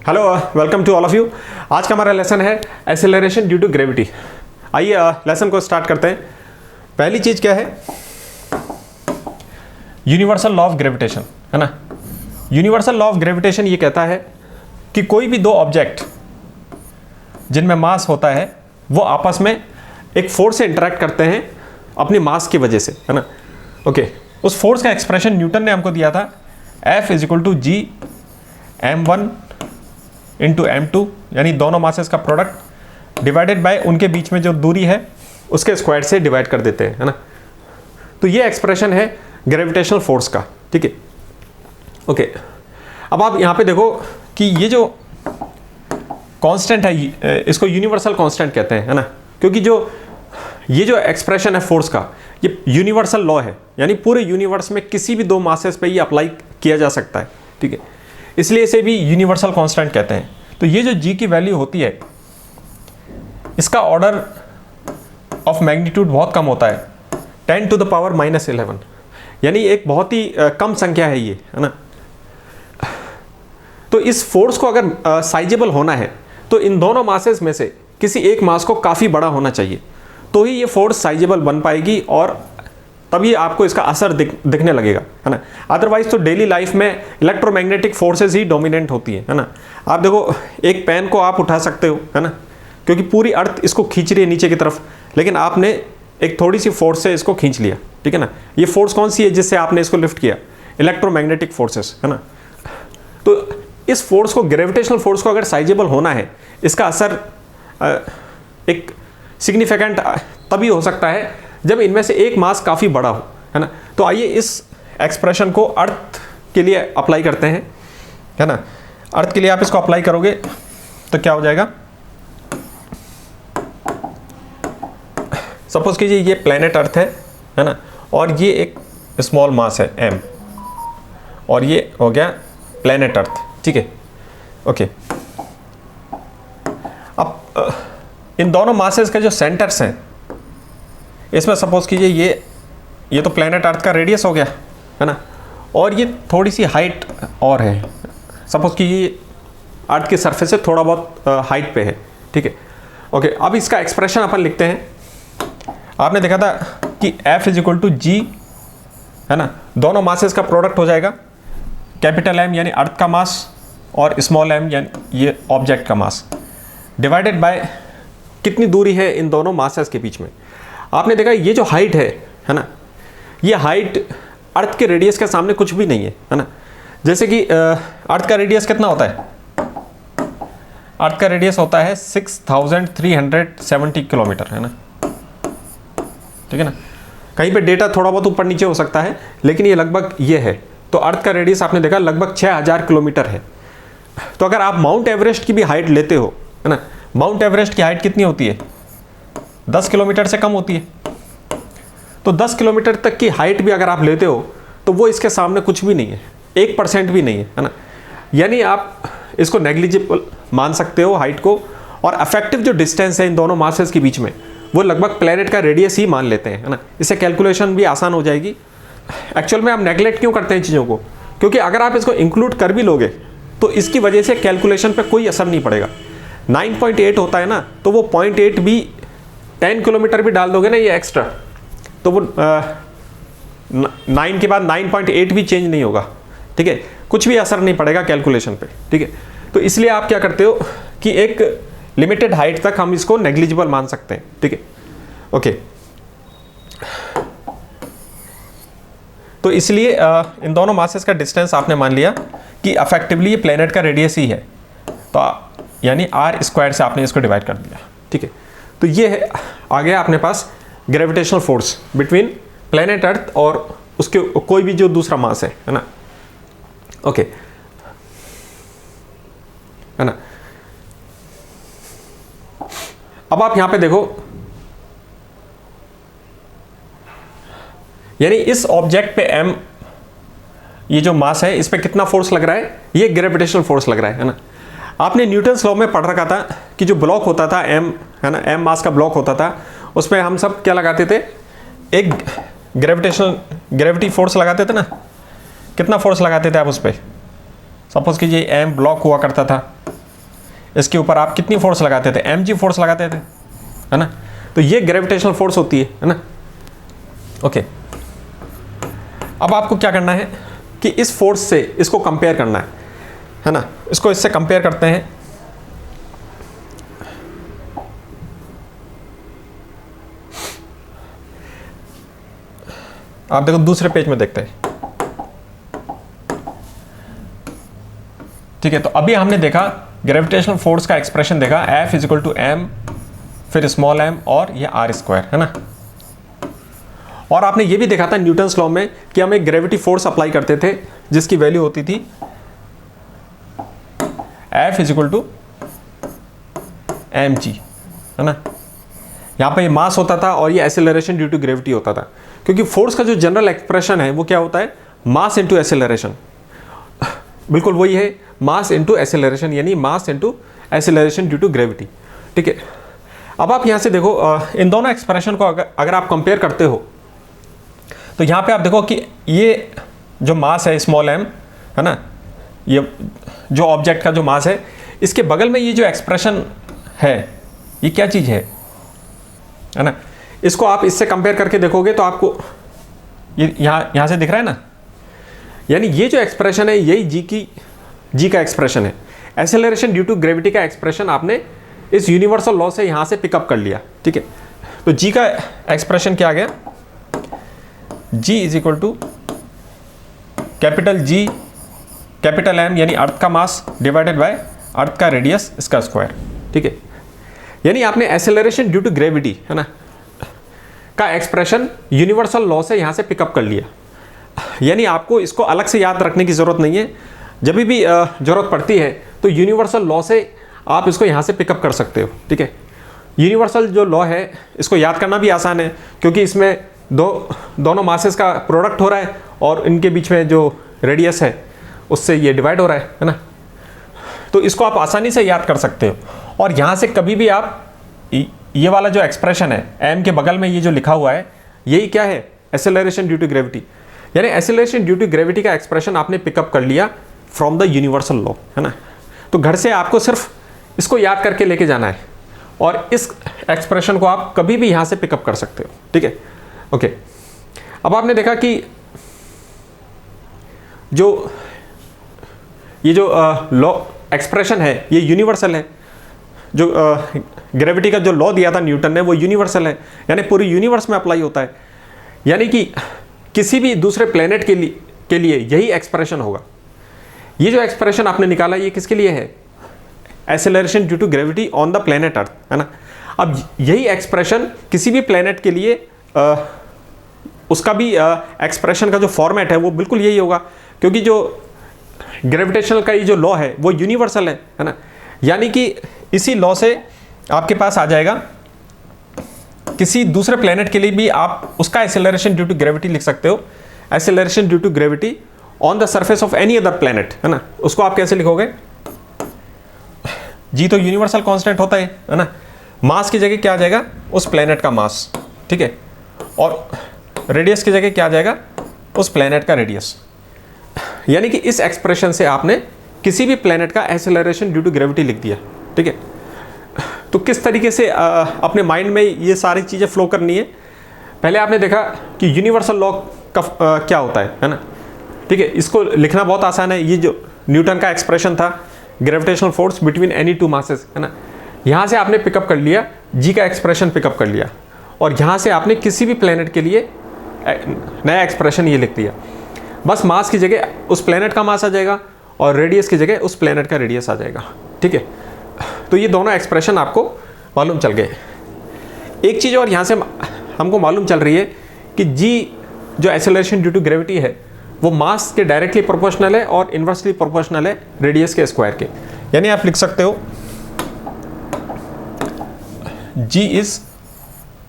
Hello, welcome to all of you. आज का हमारा लेसन है एक्सेलरेशन ड्यू टू ग्रेविटी। आइए लेसन को स्टार्ट करते हैं। पहली चीज क्या है? यूनिवर्सल लॉ ऑफ ग्रेविटेशन, है ना। यूनिवर्सल लॉ ऑफ ग्रेविटेशन ये कहता है कि कोई भी दो ऑब्जेक्ट जिनमें मास होता है वो आपस में एक फोर्स से इंटरेक्ट करते हैं अपनी मास की वजह से, है ना। ओके, उस फोर्स का एक्सप्रेशन न्यूटन ने हमको दिया था, F = G m1 × m2, यानी दोनों मासेस का प्रोडक्ट डिवाइडेड बाय उनके बीच में जो दूरी है उसके स्क्वायर से डिवाइड कर देते हैं, है ना। तो ये एक्सप्रेशन है ग्रेविटेशनल फोर्स का, ठीक है। ओके, अब आप यहाँ पे देखो कि ये जो कांस्टेंट है इसको यूनिवर्सल कांस्टेंट कहते हैं, है ना, क्योंकि जो ये जो एक्सप्रेशन है फोर्स का ये यूनिवर्सल लॉ है, यानी पूरे यूनिवर्स में किसी भी दो मासेस पे ये अप्लाई किया जा सकता है, ठीक है। इसलिए इसे भी यूनिवर्सल कांस्टेंट कहते हैं। तो ये जो g की वैल्यू होती है इसका ऑर्डर ऑफ मैग्नीट्यूड बहुत कम होता है, 10⁻⁻11, यानी एक बहुत ही कम संख्या है ये, है ना। तो इस फोर्स को अगर साइजेबल होना है तो इन दोनों मासेस में से किसी एक मास को काफ़ी बड़ा होना चाहिए, तो ही ये फोर्स साइजेबल बन पाएगी और तभी आपको इसका असर दिखने लगेगा, है ना। अदरवाइज तो डेली लाइफ में इलेक्ट्रोमैग्नेटिक फोर्सेस ही डोमिनेंट होती है ना। आप देखो, एक पेन को आप उठा सकते हो, है ना, क्योंकि पूरी अर्थ इसको खींच रही है नीचे की तरफ, लेकिन आपने एक थोड़ी सी फोर्स से इसको खींच लिया, ठीक है ना। ये फोर्स कौन सी है जिससे आपने इसको लिफ्ट किया? इलेक्ट्रोमैग्नेटिक फोर्सेस, है ना। तो इस फोर्स को, ग्रेविटेशनल फोर्स को अगर साइजेबल होना है, इसका असर एक सिग्निफिकेंट तभी हो सकता है जब इनमें से एक मास काफ़ी बड़ा हो, है ना। तो आइए इस एक्सप्रेशन को अर्थ के लिए अप्लाई करते हैं, है ना। अर्थ के लिए आप इसको अप्लाई करोगे तो क्या हो जाएगा? सपोज कीजिए ये प्लेनेट अर्थ है ना, और ये एक स्मॉल मास है m, और ये हो गया प्लेनेट अर्थ, ठीक है। ओके, अब इन दोनों मासेस के जो सेंटर्स हैं इसमें सपोज कीजिए ये तो प्लेनेट अर्थ का रेडियस हो गया, है ना, और ये थोड़ी सी हाइट और है, सपोज कीजिए अर्थ की सरफेस से थोड़ा बहुत हाइट पे है, ठीक है। ओके, अब इसका एक्सप्रेशन अपन लिखते हैं। आपने देखा था कि F = G, है ना, दोनों मासेस का प्रोडक्ट हो जाएगा, कैपिटल M यानी अर्थ का मास और स्मॉल m यानी ये ऑब्जेक्ट का मास, डिवाइडेड बाय कितनी दूरी है इन दोनों मासेस के बीच में। आपने देखा ये जो हाइट है ना, ये हाइट अर्थ के रेडियस के सामने कुछ भी नहीं है ना। जैसे कि अर्थ का रेडियस कितना होता है? अर्थ का रेडियस होता है 6370 किलोमीटर, है ना, ठीक है ना। कहीं पे डेटा थोड़ा बहुत ऊपर नीचे हो सकता है, लेकिन ये लगभग ये है। तो अर्थ का रेडियस आपने देखा लगभग 6000 किलोमीटर है। तो अगर आप माउंट एवरेस्ट की भी हाइट लेते हो, है ना, माउंट एवरेस्ट की हाइट कितनी होती है? 10 किलोमीटर से कम होती है। तो 10 किलोमीटर तक की हाइट भी अगर आप लेते हो तो वो इसके सामने कुछ भी नहीं है, 1% भी नहीं है ना। यानी आप इसको नेग्लिजिबल मान सकते हो हाइट को, और अफेक्टिव जो डिस्टेंस है इन दोनों मासेस के बीच में वो लगभग प्लेनेट का रेडियस ही मान लेते हैं, है ना। इससे कैलकुलेशन भी आसान हो जाएगी। एक्चुअल में आप नेग्लेक्ट क्यों करते हैं चीज़ों को? क्योंकि अगर आप इसको इंक्लूड कर भी लोगे तो इसकी वजह से कैलकुलेशन पर कोई असर नहीं पड़ेगा। 9.8 होता है ना, तो वो 0.8 भी 10 किलोमीटर भी डाल दोगे ना ये एक्स्ट्रा, तो वो 9 के बाद 9.8 भी चेंज नहीं होगा, ठीक है। कुछ भी असर नहीं पड़ेगा कैलकुलेशन पे, ठीक है। तो इसलिए आप क्या करते हो कि एक लिमिटेड हाइट तक हम इसको नेग्लिजिबल मान सकते हैं, ठीक है। ओके, तो इसलिए इन दोनों मासेस का डिस्टेंस आपने मान लिया कि अफेक्टिवली ये प्लेनेट का रेडियस ही है, तो यानी r² से आपने इसको डिवाइड कर दिया, ठीक है। तो ये है, आ गया अपने पास gravitational force between planet earth और उसके कोई भी जो दूसरा मास है ना। ओके, है ना। अब आप यहां पे देखो, यानी इस ऑब्जेक्ट पे m, ये जो मास है इस पे कितना फोर्स लग रहा है? ये ग्रेविटेशनल फोर्स लग रहा है ना। आपने न्यूटन्स लॉ में पढ़ रखा था कि जो ब्लॉक होता था m, है ना, m मास का ब्लॉक होता था, उसमें हम सब क्या लगाते थे? एक ग्रेविटी फोर्स लगाते थे ना। कितना फोर्स लगाते थे आप उस पर? सपोज कीजिए m ब्लॉक हुआ करता था, इसके ऊपर आप कितनी फोर्स लगाते थे, mg फोर्स लगाते थे, है ना। तो ये ग्रेविटेशनल फोर्स होती है ना। ओके, अब आपको क्या करना है कि इस फोर्स से इसको कंपेयर करना है ना। इसको इससे कंपेयर करते हैं। आप देखो दूसरे पेज में देखते हैं, ठीक है। तो अभी हमने देखा ग्रेविटेशनल फोर्स का एक्सप्रेशन देखा, F is equal to m, फिर स्मॉल m और ये r², है ना। और आपने ये भी देखा था न्यूटन्स लॉ में कि हम एक ग्रेविटी फोर्स अप्लाई करते थे जिसकी वैल्यू होती थी F is equal to mg, है ना। यहाँ पे मास होता था और ये एक्सेलरेशन ड्यू टू ग्रेविटी होता था, क्योंकि फोर्स का जो जनरल एक्सप्रेशन है वो क्या होता है, मास इनटू एक्सेलरेशन। बिल्कुल वही है, मास इनटू एक्सेलरेशन, यानी mass into acceleration due to gravity, ठीक है। अब आप यहाँ से देखो इन दोनों एक्सप्रेशन को अगर आप कंपेयर करते हो तो यहाँ पे आप देखो कि ये जो मास है स्मॉल m, है ना, ये जो ऑब्जेक्ट का जो मास है, इसके बगल में ये जो एक्सप्रेशन है ये क्या चीज़ है ना। इसको आप इससे कंपेयर करके देखोगे तो आपको ये यहाँ से दिख रहा है ना, यानी ये जो एक्सप्रेशन है यही जी का एक्सप्रेशन है। एक्सेलरेशन ड्यू टू ग्रेविटी का एक्सप्रेशन आपने इस यूनिवर्सल लॉ से यहाँ से पिकअप कर लिया, ठीक है। तो जी का एक्सप्रेशन क्या आ गया, g is equal to capital G capital M, यानी अर्थ का मास डिवाइडेड बाय अर्थ का रेडियस इसका स्क्वायर, ठीक है। यानी आपने एक्सेलरेशन ड्यू टू ग्रेविटी, है ना, का एक्सप्रेशन यूनिवर्सल लॉ से यहाँ से पिकअप कर लिया। यानी आपको इसको अलग से याद रखने की ज़रूरत नहीं है, जब भी ज़रूरत पड़ती है तो यूनिवर्सल लॉ से आप इसको यहाँ से पिकअप कर सकते हो, ठीक है। यूनिवर्सल जो लॉ है इसको याद करना भी आसान है, क्योंकि इसमें दोनों मासेस का प्रोडक्ट हो रहा है और इनके बीच में जो रेडियस है उससे ये डिवाइड हो रहा है ना। तो इसको आप आसानी से याद कर सकते हो। और यहाँ से कभी भी आप ये वाला जो एक्सप्रेशन है m के बगल में ये जो लिखा हुआ है यही क्या है, एक्सेलरेशन ड्यू टू ग्रेविटी, यानी एक्सेलरेशन ड्यू टू ग्रेविटी का एक्सप्रेशन आपने पिकअप कर लिया फ्रॉम द यूनिवर्सल लॉ, है ना। तो घर से आपको सिर्फ इसको याद करके लेके जाना है और इस एक्सप्रेशन को आप कभी भी यहाँ से पिकअप कर सकते हो, ठीक है। ओके, अब आपने देखा कि ये जो लॉ एक्सप्रेशन है ये यूनिवर्सल है। जो ग्रेविटी का जो लॉ दिया था न्यूटन ने वो यूनिवर्सल है, यानी पूरी यूनिवर्स में अप्लाई होता है। यानी कि किसी भी दूसरे प्लेनेट के लिए यही एक्सप्रेशन होगा। ये जो एक्सप्रेशन आपने निकाला ये किसके लिए है, acceleration due to gravity on the planet Earth, है ना। अब यही एक्सप्रेशन किसी भी प्लेनेट के लिए उसका भी एक्सप्रेशन का जो फॉर्मेट है वो बिल्कुल यही होगा, क्योंकि जो ग्रेविटेशनल का ये जो लॉ है वो यूनिवर्सल है ना। यानी कि इसी लॉ से आपके पास आ जाएगा किसी दूसरे प्लेनेट के लिए भी आप उसका एक्सेलरेशन ड्यू टू ग्रेविटी लिख सकते हो, acceleration due to gravity on the surface of any other planet, है ना। उसको आप कैसे लिखोगे, जी तो यूनिवर्सल कांस्टेंट होता है ना। मास की जगह क्या आ जाएगा, उस प्लेनेट का मास, ठीक है, और रेडियस की जगह क्या आ जाएगा, उस प्लेनेट का रेडियस। यानी कि इस एक्सप्रेशन से आपने किसी भी प्लेनेट का एक्सेलरेशन ड्यू टू ग्रेविटी लिख दिया, ठीक है। तो किस तरीके से अपने माइंड में ये सारी चीज़ें फ्लो करनी है, पहले आपने देखा कि यूनिवर्सल लॉ का क्या होता है ना, ठीक है। इसको लिखना बहुत आसान है। ये जो न्यूटन का एक्सप्रेशन था, gravitational force between any two masses, है ना, यहाँ से आपने पिकअप कर लिया, जी का एक्सप्रेशन पिकअप कर लिया, और यहाँ से आपने किसी भी प्लेनेट के लिए नया एक्सप्रेशन ये लिख दिया। बस मास की जगह उस प्लेनेट का मास आ जाएगा और रेडियस की जगह उस प्लेनेट का रेडियस आ जाएगा, ठीक है। तो ये दोनों एक्सप्रेशन आपको मालूम चल गए। एक चीज़ और यहाँ से हमको मालूम चल रही है कि जी जो एक्सेलरेशन ड्यू टू ग्रेविटी है वो मास के डायरेक्टली प्रोपोर्शनल है और इन्वर्सली प्रोपोर्शनल है रेडियस के स्क्वायर के। यानी आप लिख सकते हो g is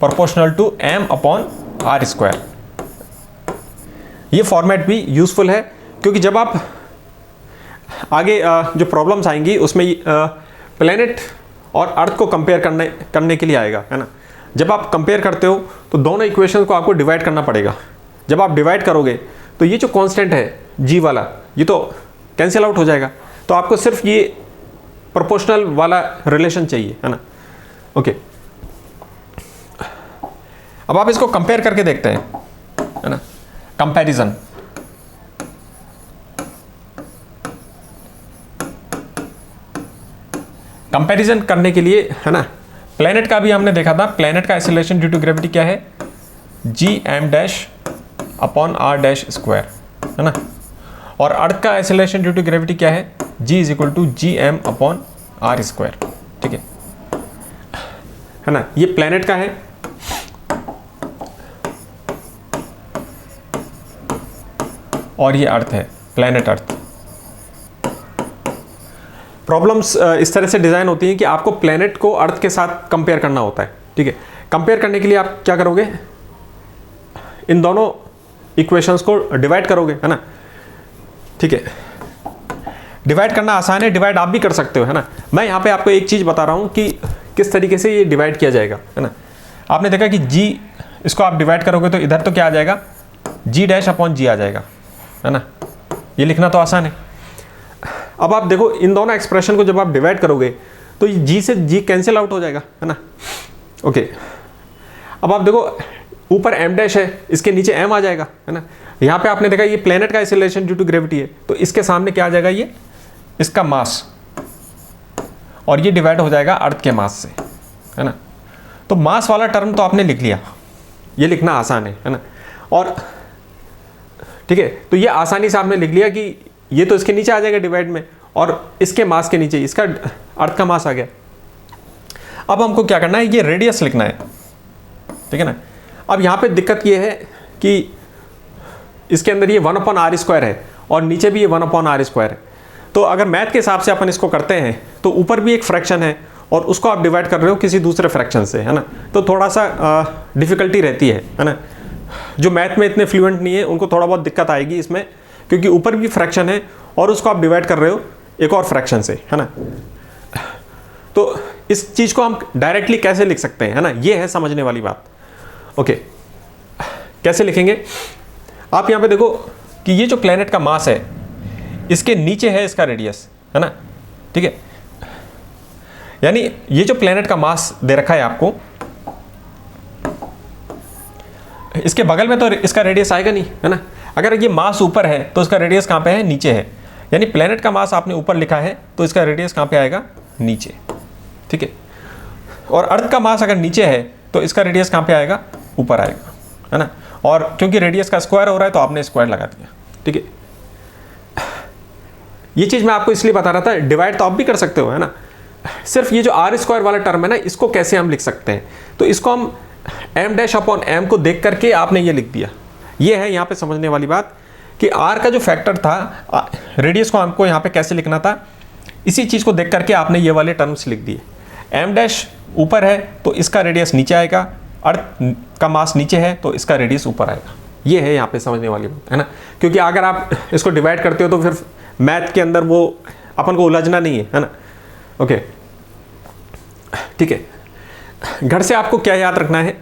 proportional to M upon R square. ये फॉर्मेट भी यूजफुल है, क्योंकि जब आप आगे जो प्रॉब्लम्स आएंगी उसमें प्लेनेट और अर्थ को कंपेयर करने के लिए आएगा, है ना। जब आप कंपेयर करते हो तो दोनों इक्वेशन को आपको डिवाइड करना पड़ेगा। जब आप डिवाइड करोगे तो ये जो कांस्टेंट है जी वाला, ये तो कैंसिल आउट हो जाएगा। तो आपको सिर्फ ये प्रोपोर्शनल वाला रिलेशन चाहिए, है ना। ओके, अब आप इसको कंपेयर करके देखते हैं, है ना, कंपैरिजन। कंपैरिजन करने के लिए, है ना, प्लैनेट का भी हमने देखा था, प्लैनेट का एक्सेलरेशन ड्यू टू ग्रेविटी क्या है, g(m)/r' है ना, और अर्थ का एक्सेलरेशन ड्यू टू ग्रेविटी क्या है, g=gm/r², ठीक है ना। ये प्लैनेट का है, और ये अर्थ है, प्लैनेट अर्थ। प्रॉब्लम्स इस तरह से डिज़ाइन होती हैं कि आपको प्लैनेट को अर्थ के साथ कंपेयर करना होता है, ठीक है। कंपेयर करने के लिए आप क्या करोगे, इन दोनों इक्वेशंस को डिवाइड करोगे, है ना, ठीक है। डिवाइड करना आसान है, डिवाइड आप भी कर सकते हो, है ना। मैं यहाँ पे आपको एक चीज़ बता रहा हूँ कि किस तरीके से ये डिवाइड किया जाएगा, है ना। आपने देखा कि g, इसको आप डिवाइड करोगे तो इधर तो क्या आ जाएगा, g' आ जाएगा, है ना। ये लिखना तो आसान है। अब आप देखो इन दोनों एक्सप्रेशन को जब आप डिवाइड करोगे तो ये g से g कैंसिल आउट हो जाएगा, है ना। ओके, अब आप देखो ऊपर m' है, इसके नीचे m आ जाएगा, है ना। यहाँ पे आपने देखा ये प्लैनेट का एक्सेलरेशन ड्यू टू ग्रेविटी है, तो इसके सामने क्या आ जाएगा, ये इसका मास, और ये डिवाइड हो जाएगा अर्थ के मास से, है ना। तो मास वाला टर्म तो आपने लिख लिया, ये लिखना आसान है ना। और ठीक है, तो ये आसानी से आपने लिख लिया कि ये तो इसके नीचे आ जाएगा डिवाइड में, और इसके मास के नीचे इसका अर्थ का मास आ गया। अब हमको क्या करना है, ये रेडियस लिखना है, ठीक है ना। अब यहाँ पे दिक्कत ये है कि इसके अंदर ये 1/r² है और नीचे भी ये 1/r² है। तो अगर मैथ के हिसाब से अपन इसको करते हैं तो ऊपर भी एक फ्रैक्शन है और उसको आप डिवाइड कर रहे हो किसी दूसरे फ्रैक्शन से, है ना। तो थोड़ा सा डिफ़िकल्टी रहती है ना। जो मैथ में इतने फ्लुएंट नहीं है उनको थोड़ा बहुत दिक्कत आएगी इसमें, क्योंकि ऊपर भी फ्रैक्शन है और उसको आप डिवाइड कर रहे हो एक और फ्रैक्शन से, है ना। तो इस चीज़ को हम डायरेक्टली कैसे लिख सकते हैं, है ना, ये है समझने वाली बात। ओके, कैसे लिखेंगे, आप यहाँ पे देखो कि ये जो प्लैनेट का मास है इसके नीचे है इसका रेडियस, है ना, ठीक है। यानी ये जो प्लैनेट का मास दे रखा है आपको, इसके बगल में तो इसका रेडियस आएगा नहीं, है ना। अगर ये मास ऊपर है तो इसका रेडियस कहाँ पे है, नीचे है। यानी प्लैनेट का मास आपने ऊपर लिखा है तो इसका रेडियस कहाँ पे आएगा, नीचे, ठीक है। और अर्थ का मास अगर नीचे है तो इसका रेडियस कहाँ पे आएगा, ऊपर आएगा, है ना। और क्योंकि रेडियस का स्क्वायर हो रहा है तो आपने स्क्वायर लगा दिया, ठीक है। ये चीज़ मैं आपको इसलिए बता रहा था, डिवाइड तो आप भी कर सकते हो, है ना। सिर्फ ये जो r² वाला टर्म है ना, इसको कैसे हम लिख सकते हैं, तो इसको हम m'/m को देख करके आपने ये लिख दिया। ये है यहाँ पे समझने वाली बात कि r का जो फैक्टर था, रेडियस को हमको यहाँ पे कैसे लिखना था, इसी चीज़ को देख करके आपने ये वाले टर्म्स लिख दिए। m' ऊपर है तो इसका रेडियस नीचे आएगा, अर्थ का मास नीचे है तो इसका रेडियस ऊपर आएगा। ये है यहाँ पे समझने वाली बात, है ना। क्योंकि अगर आप इसको डिवाइड करते हो तो फिर मैथ के अंदर वो अपन को उलझना नहीं है ना। ओके, ठीक है। घर से आपको क्या याद रखना है,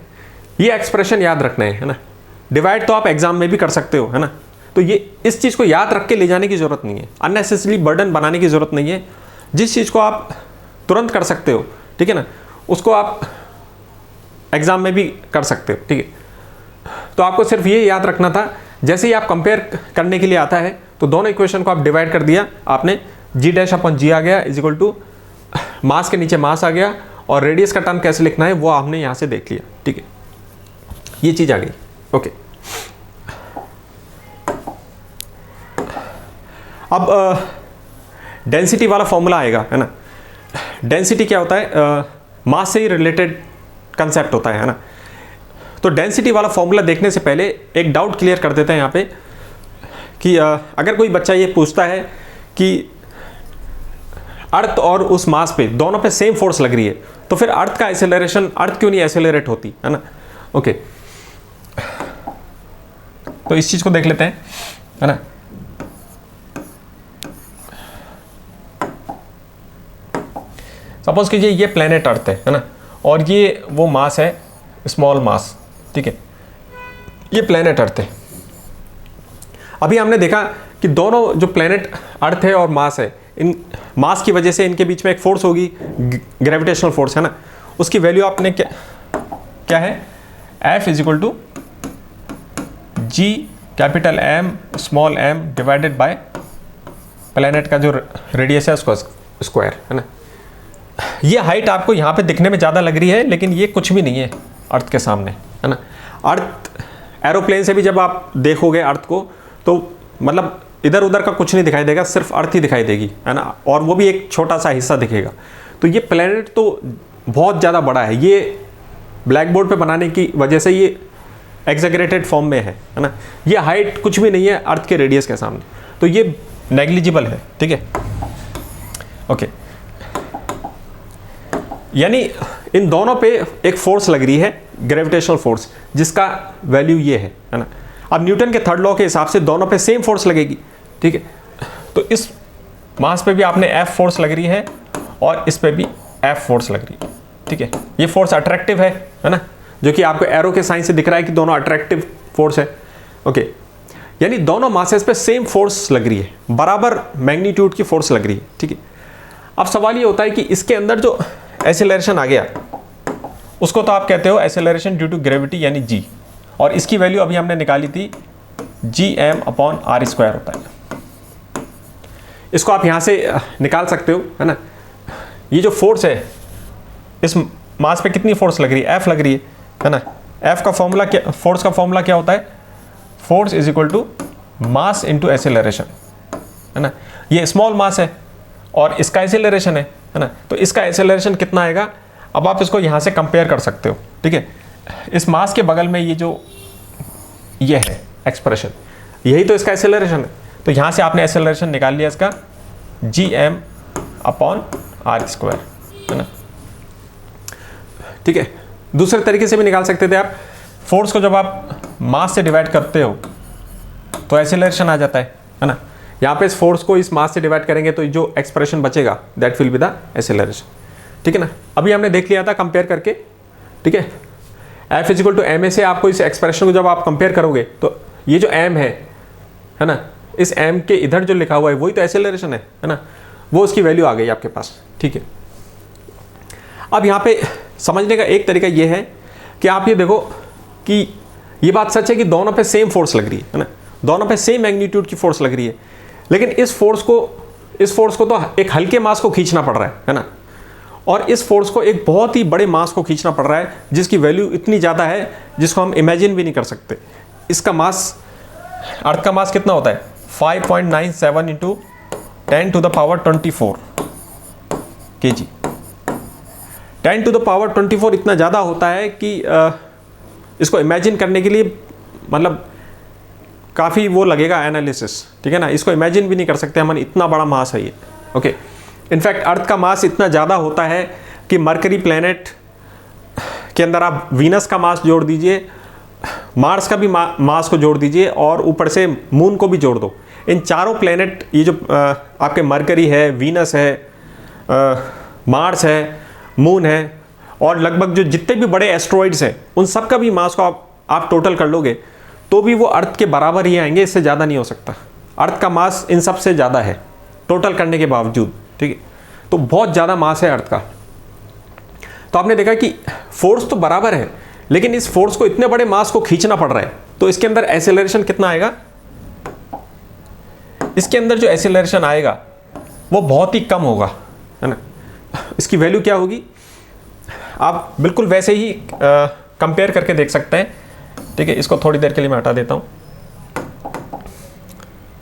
ये एक्सप्रेशन याद रखना है ना। डिवाइड तो आप एग्जाम में भी कर सकते हो, है ना। तो ये इस चीज़ को याद रख के ले जाने की ज़रूरत नहीं है, अननेसेसरी बर्डन बनाने की ज़रूरत नहीं है। जिस चीज़ को आप तुरंत कर सकते हो, ठीक है ना, उसको आप एग्ज़ाम में भी कर सकते हो, ठीक है। तो आपको सिर्फ ये याद रखना था, जैसे ही आप कंपेयर करने के लिए आता है तो दोनों इक्वेशन को आप डिवाइड कर दिया आपने, g' आ गया इज इक्वल टू मास के नीचे मास आ गया, और रेडियस का टर्म कैसे लिखना है वो आपने यहाँ से देख लिया, ठीक है। ये चीज़ आ गई। ओके, अब डेंसिटी वाला फॉर्मूला आएगा, है ना। डेंसिटी क्या होता है, मास से ही रिलेटेड कंसेप्ट होता है ना। तो डेंसिटी वाला फॉर्मूला देखने से पहले एक डाउट क्लियर कर देते हैं यहाँ पे कि अगर कोई बच्चा ये पूछता है कि अर्थ और उस मास पे दोनों पे सेम फोर्स लग रही है, तो फिर अर्थ का एक्सेलरेशन, अर्थ क्यों नहीं एक्सेलरेट होती, है ना। ओके, तो इस चीज़ को देख लेते हैं, है ना। सपोज कीजिए ये प्लैनेट अर्थ है ना, और ये वो मास है स्मॉल मास, ठीक है। ये प्लैनेट अर्थ है। अभी हमने देखा कि दोनों जो प्लैनेट अर्थ है और मास है, इन मास की वजह से इनके बीच में एक फोर्स होगी, ग्रेविटेशनल फोर्स है ना, उसकी वैल्यू आपने क्या है, F is equal to G capital M small m divided by planet का जो रेडियस है उसका स्क्वायर है ना। ये हाइट आपको यहाँ पे दिखने में ज़्यादा लग रही है, लेकिन ये कुछ भी नहीं है अर्थ के सामने, है ना। अर्थ एरोप्लेन से भी जब आप देखोगे अर्थ को तो मतलब इधर उधर का कुछ नहीं दिखाई देगा, सिर्फ अर्थ ही दिखाई देगी, है ना, और वो भी एक छोटा सा हिस्सा दिखेगा। तो ये प्लैनेट तो बहुत ज़्यादा बड़ा है, ये ब्लैक बोर्ड पे बनाने की वजह से ये एग्जैगरेटेड फॉर्म में है ना। ये हाइट कुछ भी नहीं है अर्थ के रेडियस के सामने, तो ये नेग्लिजिबल है, ठीक है, ओके। यानी इन दोनों पे एक फोर्स लग रही है, ग्रेविटेशनल फोर्स, जिसका वैल्यू ये है ना। अब न्यूटन के थर्ड लॉ के हिसाब से दोनों पे सेम फोर्स लगेगी, ठीक है। तो इस मास पे भी आपने F फोर्स लग रही है और इस पे भी F फोर्स लग रही है, ठीक है। ये फोर्स अट्रैक्टिव है ना, जो कि आपको एरो के साइन से दिख रहा है कि दोनों अट्रैक्टिव फोर्स है, ओके। यानी दोनों मासेस पे सेम फोर्स लग रही है, बराबर मैग्नीट्यूड की फोर्स लग रही है, ठीक है। अब सवाल ये होता है कि इसके अंदर जो एक्सेलरेशन आ गया उसको तो आप कहते हो एक्सेलरेशन ड्यू टू ग्रेविटी यानी g, और इसकी वैल्यू अभी हमने निकाली थी gm/r² होता है। इसको आप यहां से निकाल सकते हो, है ना। ये जो फोर्स है इस मास पे कितनी फोर्स लग रही है, F लग रही है ना। F का फॉर्मूला क्या, फोर्स का फॉर्मूला क्या होता है, force is equal to mass into acceleration, है ना। ये स्मॉल मास है और इसका एक्सेलरेशन है ना, तो इसका एक्सेलरेशन कितना आएगा। अब आप इसको यहाँ से कंपेयर कर सकते हो, ठीक है। इस मास के बगल में ये है एक्सप्रेशन, यही तो इसका एक्सेलरेशन है, तो यहाँ से आपने एक्सेलरेशन निकाल लिया इसका gm/r², है ना, ठीक है। दूसरे तरीके से भी निकाल सकते थे आप, फोर्स को जब आप मास से डिवाइड करते हो तो एक्सेलरेशन आ जाता है ना। यहाँ पे इस फोर्स को इस मास से डिवाइड करेंगे तो जो एक्सप्रेशन बचेगा that will be the acceleration, ठीक है ना। अभी हमने देख लिया था कंपेयर करके, ठीक है। F is equal to ma से आपको इस एक्सप्रेशन को जब आप कंपेयर करोगे तो ये जो m है ना, इस m के इधर जो लिखा हुआ है वही तो एक्सेलरेशन है ना, वो उसकी वैल्यू आ गई आपके पास, ठीक है। अब यहाँ पे समझने का एक तरीका ये है कि आप ये देखो कि ये बात सच है कि दोनों पे सेम फोर्स लग रही है ना, दोनों पे सेम मैग्नीट्यूड की फोर्स लग रही है, लेकिन इस फोर्स को तो एक हल्के मास को खींचना पड़ रहा है ना, और इस फोर्स को एक बहुत ही बड़े मास को खींचना पड़ रहा है जिसकी वैल्यू इतनी ज़्यादा है जिसको हम इमेजिन भी नहीं कर सकते। इसका मास, अर्थ का मास कितना होता है, 5.97 इंटू 10⁻24 kg। 10⁻24 इतना ज़्यादा होता है कि इसको इमेजिन करने के लिए मतलब काफ़ी वो लगेगा एनालिसिस, ठीक है ना। इसको इमेजिन भी नहीं कर सकते हम, इतना बड़ा मास है ये, ओके। इनफैक्ट अर्थ का मास इतना ज़्यादा होता है कि मरकरी प्लैनेट के अंदर आप वीनस का मास जोड़ दीजिए, मार्स का भी मास को जोड़ दीजिए और ऊपर से मून को भी जोड़ दो। इन चारों प्लैनेट, ये जो आपके मरकरी है, वीनस है, मार्स है, मून है, और लगभग जो जितने भी बड़े एस्ट्रॉइड्स हैं उन सब का भी मास को आप टोटल कर लोगे तो भी वो अर्थ के बराबर ही आएंगे, इससे ज़्यादा नहीं हो सकता। अर्थ का मास इन सब से ज़्यादा है टोटल करने के बावजूद, ठीक है। तो बहुत ज़्यादा मास है अर्थ का। तो आपने देखा कि फोर्स तो बराबर है, लेकिन इस फोर्स को इतने बड़े मास को खींचना पड़ रहा है, तो इसके अंदर एक्सेलरेशन कितना आएगा, इसके अंदर जो एक्सेलरेशन आएगा वो बहुत ही कम होगा, है ना। इसकी वैल्यू क्या होगी आप बिल्कुल वैसे ही कंपेयर करके देख सकते हैं, ठीक है। इसको थोड़ी देर के लिए मैं हटा देता हूँ,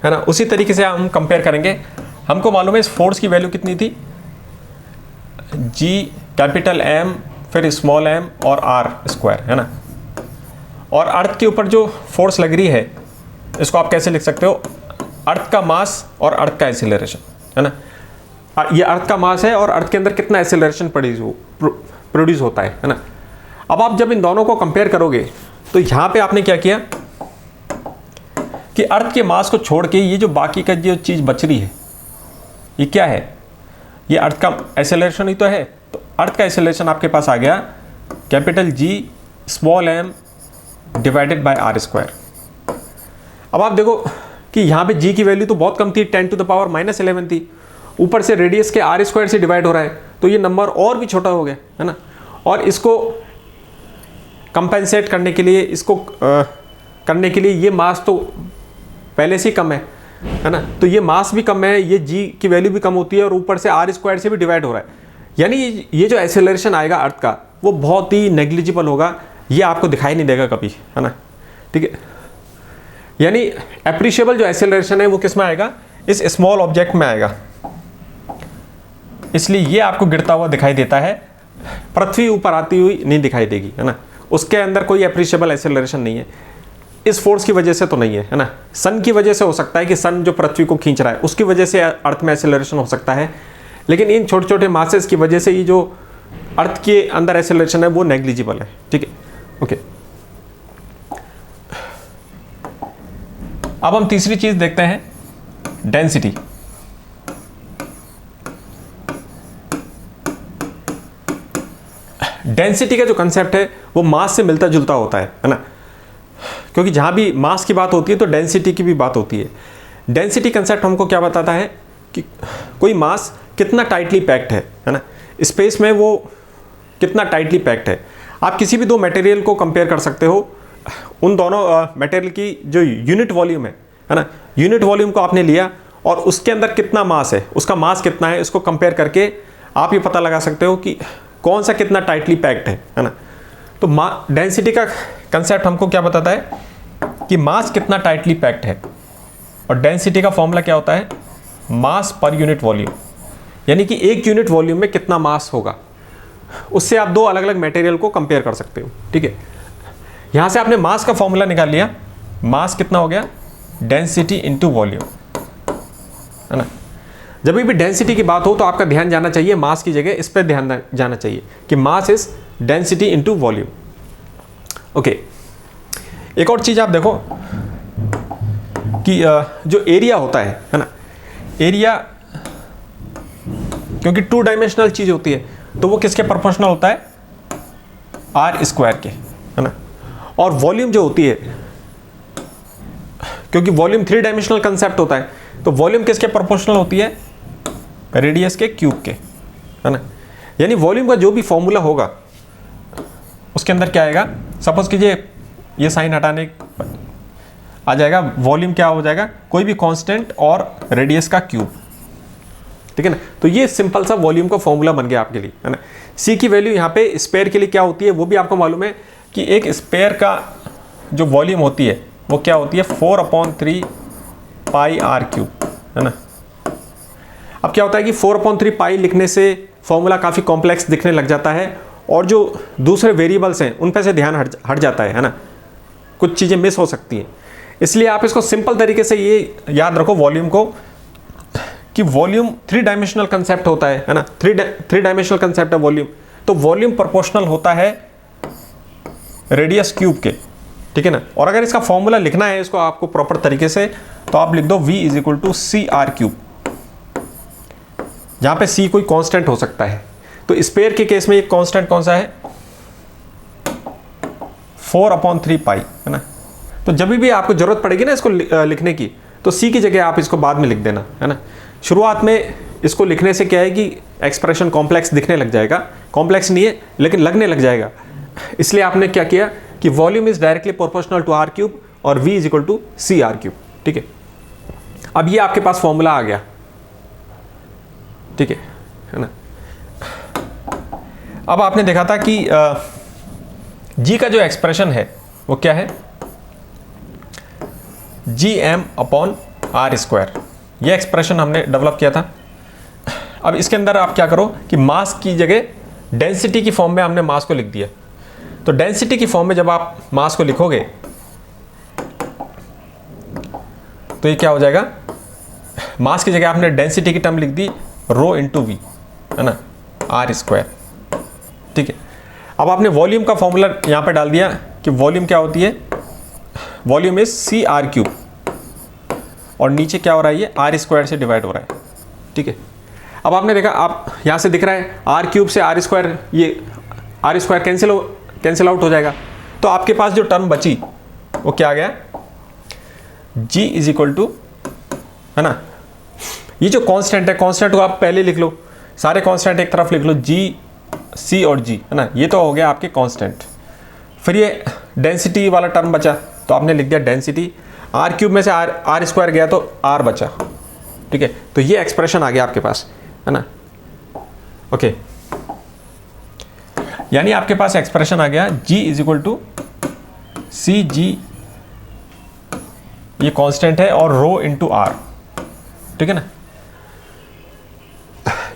है ना। उसी तरीके से हम कंपेयर करेंगे। हमको मालूम है इस फोर्स की वैल्यू कितनी थी, G कैपिटल M फिर स्मॉल m और r², है ना। और अर्थ के ऊपर जो फोर्स लग रही है इसको आप कैसे लिख सकते हो, अर्थ का मास और अर्थ का एक्सेलरेशन, है ना। ये अर्थ का मास है और अर्थ के अंदर कितना एक्सेलरेशन प्रोड्यूस होता है ना। अब आप जब इन दोनों को कंपेयर करोगे तो यहाँ पे आपने क्या किया कि अर्थ के मास को छोड़ के ये जो बाकी का जो चीज़ बच रही है ये क्या है, ये अर्थ का एक्सेलरेशन ही तो है। तो अर्थ का एक्सेलरेशन आपके पास आ गया capital G small m divided bye r²। अब आप देखो कि यहाँ पे G की वैल्यू तो बहुत कम थी, 10⁻⁻11 थी, ऊपर से रेडियस के आर स्क्वायर से डिवाइड हो रहा है, तो ये नंबर और भी छोटा हो गया, है ना। और इसको कंपेंसेट करने के लिए, इसको करने के लिए ये मास तो पहले से ही कम है ना, तो ये मास भी कम है, ये जी की वैल्यू भी कम होती है और ऊपर से आर स्क्वायर से भी डिवाइड हो रहा है। यानी ये जो एक्सेलरेशन आएगा अर्थ का वो बहुत ही नेग्लिजिबल होगा, ये आपको दिखाई नहीं देगा कभी, है ना, ठीक है। यानी एप्रिशिएबल जो एक्सेलरेशन है वो किस में आएगा, इस स्मॉल ऑब्जेक्ट में आएगा, इसलिए ये आपको गिरता हुआ दिखाई देता है, पृथ्वी ऊपर आती हुई नहीं दिखाई देगी, है ना। उसके अंदर कोई एप्रिशिएबल एक्सेलरेशन नहीं है, इस फोर्स की वजह से तो नहीं है ना। सन की वजह से हो सकता है कि सन जो पृथ्वी को खींच रहा है उसकी वजह से अर्थ में एक्सेलरेशन हो सकता है, लेकिन इन छोटे छोटे मासेस की वजह से ये जो अर्थ के अंदर एक्सेलरेशन है वो नेग्लिजिबल है, ठीक है, ओके। अब हम तीसरी चीज देखते हैं, डेंसिटी। डेंसिटी का जो कंसेप्ट है वो मास से मिलता जुलता होता है ना, क्योंकि जहां भी मास की बात होती है तो डेंसिटी की भी बात होती है। डेंसिटी कंसेप्ट हमको क्या बताता है कि कोई मास कितना टाइटली पैक्ड है ना, स्पेस में वो कितना टाइटली पैक्ड है। आप किसी भी दो मटेरियल को कंपेयर कर सकते हो, उन दोनों मटेरियल की जो यूनिट वॉल्यूम है ना, यूनिट वॉल्यूम को आपने लिया और उसके अंदर कितना मास है, उसका मास कितना है, इसको कंपेयर करके आप ये पता लगा सकते हो कि कौन सा कितना टाइटली पैक्ड है ना। तो डेंसिटी का कंसेप्ट हमको क्या बताता है कि मास कितना टाइटली पैक्ड है, और डेंसिटी का फॉर्मूला क्या होता है, मास पर यूनिट वॉल्यूम, यानी कि एक यूनिट वॉल्यूम में कितना मास होगा, उससे आप दो अलग अलग मटेरियल को कंपेयर कर सकते हो, ठीक है। यहां से आपने मास का फॉर्मूला निकाल लिया, मास कितना हो गया, डेंसिटी इनटू वॉल्यूम, है ना। जब भी डेंसिटी की बात हो तो आपका ध्यान जाना चाहिए मास की जगह इस पर ध्यान जाना चाहिए कि mass is density into volume, okay. एक और चीज आप देखो कि जो एरिया होता है ना, एरिया क्योंकि टू डायमेंशनल चीज होती है तो वो किसके प्रोपोर्शनल होता है, आर स्क्वायर के, है ना। और वॉल्यूम जो होती है, क्योंकि वॉल्यूम थ्री डायमेंशनल कंसेप्ट होता है, तो वॉल्यूम किसके प्रोपोर्शनल होती है, रेडियस के क्यूब के, है ना। यानी वॉल्यूम का जो भी फॉर्मूला होगा उसके अंदर क्या आएगा, सपोज कीजिए ये साइन हटाने आ जाएगा, वॉल्यूम क्या हो जाएगा, कोई भी कांस्टेंट और रेडियस का क्यूब, ठीक है ना। तो ये सिंपल सा वॉल्यूम का फॉर्मूला बन गया आपके लिए, है ना। सी की वैल्यू यहाँ पे स्पेयर के लिए क्या होती है वो भी आपको मालूम है कि एक स्पेयर का जो वॉल्यूम होती है वो क्या होती है, 4/3 पाई आर क्यूब, है ना। अब क्या होता है कि 4/3 पाई लिखने से फॉर्मूला काफ़ी कॉम्प्लेक्स दिखने लग जाता है और जो दूसरे वेरिएबल्स हैं उन पर से ध्यान हट जाता है ना, कुछ चीज़ें मिस हो सकती हैं। इसलिए आप इसको सिंपल तरीके से ये याद रखो वॉल्यूम को, कि वॉल्यूम थ्री डायमेंशनल कंसेप्ट होता है ना, थ्री डायमेंशनल कंसेप्ट है वॉल्यूम, तो वॉल्यूम प्रोपोर्शनल होता है रेडियस क्यूब के, ठीक है ना। और अगर इसका फॉर्मूला लिखना है इसको आपको प्रॉपर तरीके से, तो आप लिख दो V = CR3, जहां पे C कोई कांस्टेंट हो सकता है। तो स्पेयर के केस में एक कांस्टेंट कौन सा है, 4/3 पाई, है ना। तो जब भी आपको जरूरत पड़ेगी ना इसको लिखने की, तो C की जगह आप इसको बाद में लिख देना, है ना। शुरुआत में इसको लिखने से क्या है कि एक्सप्रेशन कॉम्प्लेक्स दिखने लग जाएगा, कॉम्प्लेक्स नहीं है लेकिन लगने लग जाएगा। इसलिए आपने क्या किया कि volume is directly proportional to R cube और V = CR3, ठीक है। अब ये आपके पास फॉर्मूला आ गया, ठीक है ना। अब आपने देखा था कि G का जो एक्सप्रेशन है वो क्या है, Gm/r², ये एक्सप्रेशन हमने डेवलप किया था। अब इसके अंदर आप क्या करो कि मास की जगह डेंसिटी की फॉर्म में हमने मास को लिख दिया। तो डेंसिटी की फॉर्म में जब आप मास को लिखोगे तो ये क्या हो जाएगा, मास की जगह आपने डेंसिटी की टर्म लिख दी ρ/v, है ना, r², ठीक है। अब आपने वॉल्यूम का फॉर्मूला यहां पे डाल दिया कि वॉल्यूम क्या होती है, वॉल्यूम इज CR3, और नीचे क्या हो रहा है, ये r² से डिवाइड हो रहा है, ठीक है। अब आपने देखा, आप यहां से दिख रहा है r³ से r², ये r² कैंसिल आउट हो जाएगा। तो आपके पास जो टर्म बची वो क्या आ गया, G = है ना, ये जो कांस्टेंट है, कांस्टेंट को आप पहले लिख लो, सारे कांस्टेंट एक तरफ लिख लो, जी, सी और जी, है ना, ये तो हो गया आपके कांस्टेंट। फिर ये डेंसिटी वाला टर्म बचा, तो आपने लिख दिया डेंसिटी, आर क्यूब में से आर स्क्वायर गया तो आर बचा, ठीक है। तो ये एक्सप्रेशन आ गया आपके पास, है ना, ओके। यानी आपके पास एक्सप्रेशन आ गया G is equal to C जी, ये कांस्टेंट है, और रो इंटू आर, ठीक है ना।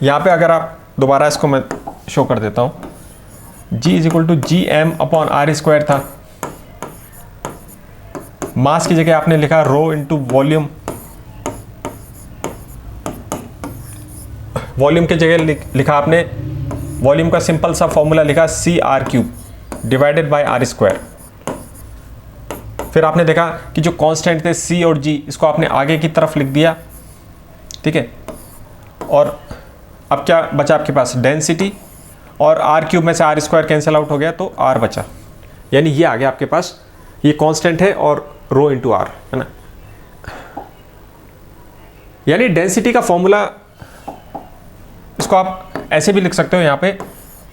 यहां पे अगर आप दोबारा इसको मैं शो कर देता हूं, G is equal to G M upon R square था, मास की जगह आपने लिखा रो इंटू वॉल्यूम, वॉल्यूम की जगह लिखा आपने, वॉल्यूम का सिंपल सा फॉर्मूला लिखा C R cube divided by R square. फिर आपने देखा कि जो कांस्टेंट थे सी और जी, इसको आपने आगे की तरफ लिख दिया, ठीक है। और अब क्या बचा आपके पास, डेंसिटी, और आर क्यूब में से आर स्क्वायर कैंसिल आउट हो गया तो आर बचा। यानी ये आ गया आपके पास, ये कांस्टेंट है और रो इंटू आर, है ना। यानी डेंसिटी का फॉर्मूला, इसको आप ऐसे भी लिख सकते हो यहाँ पे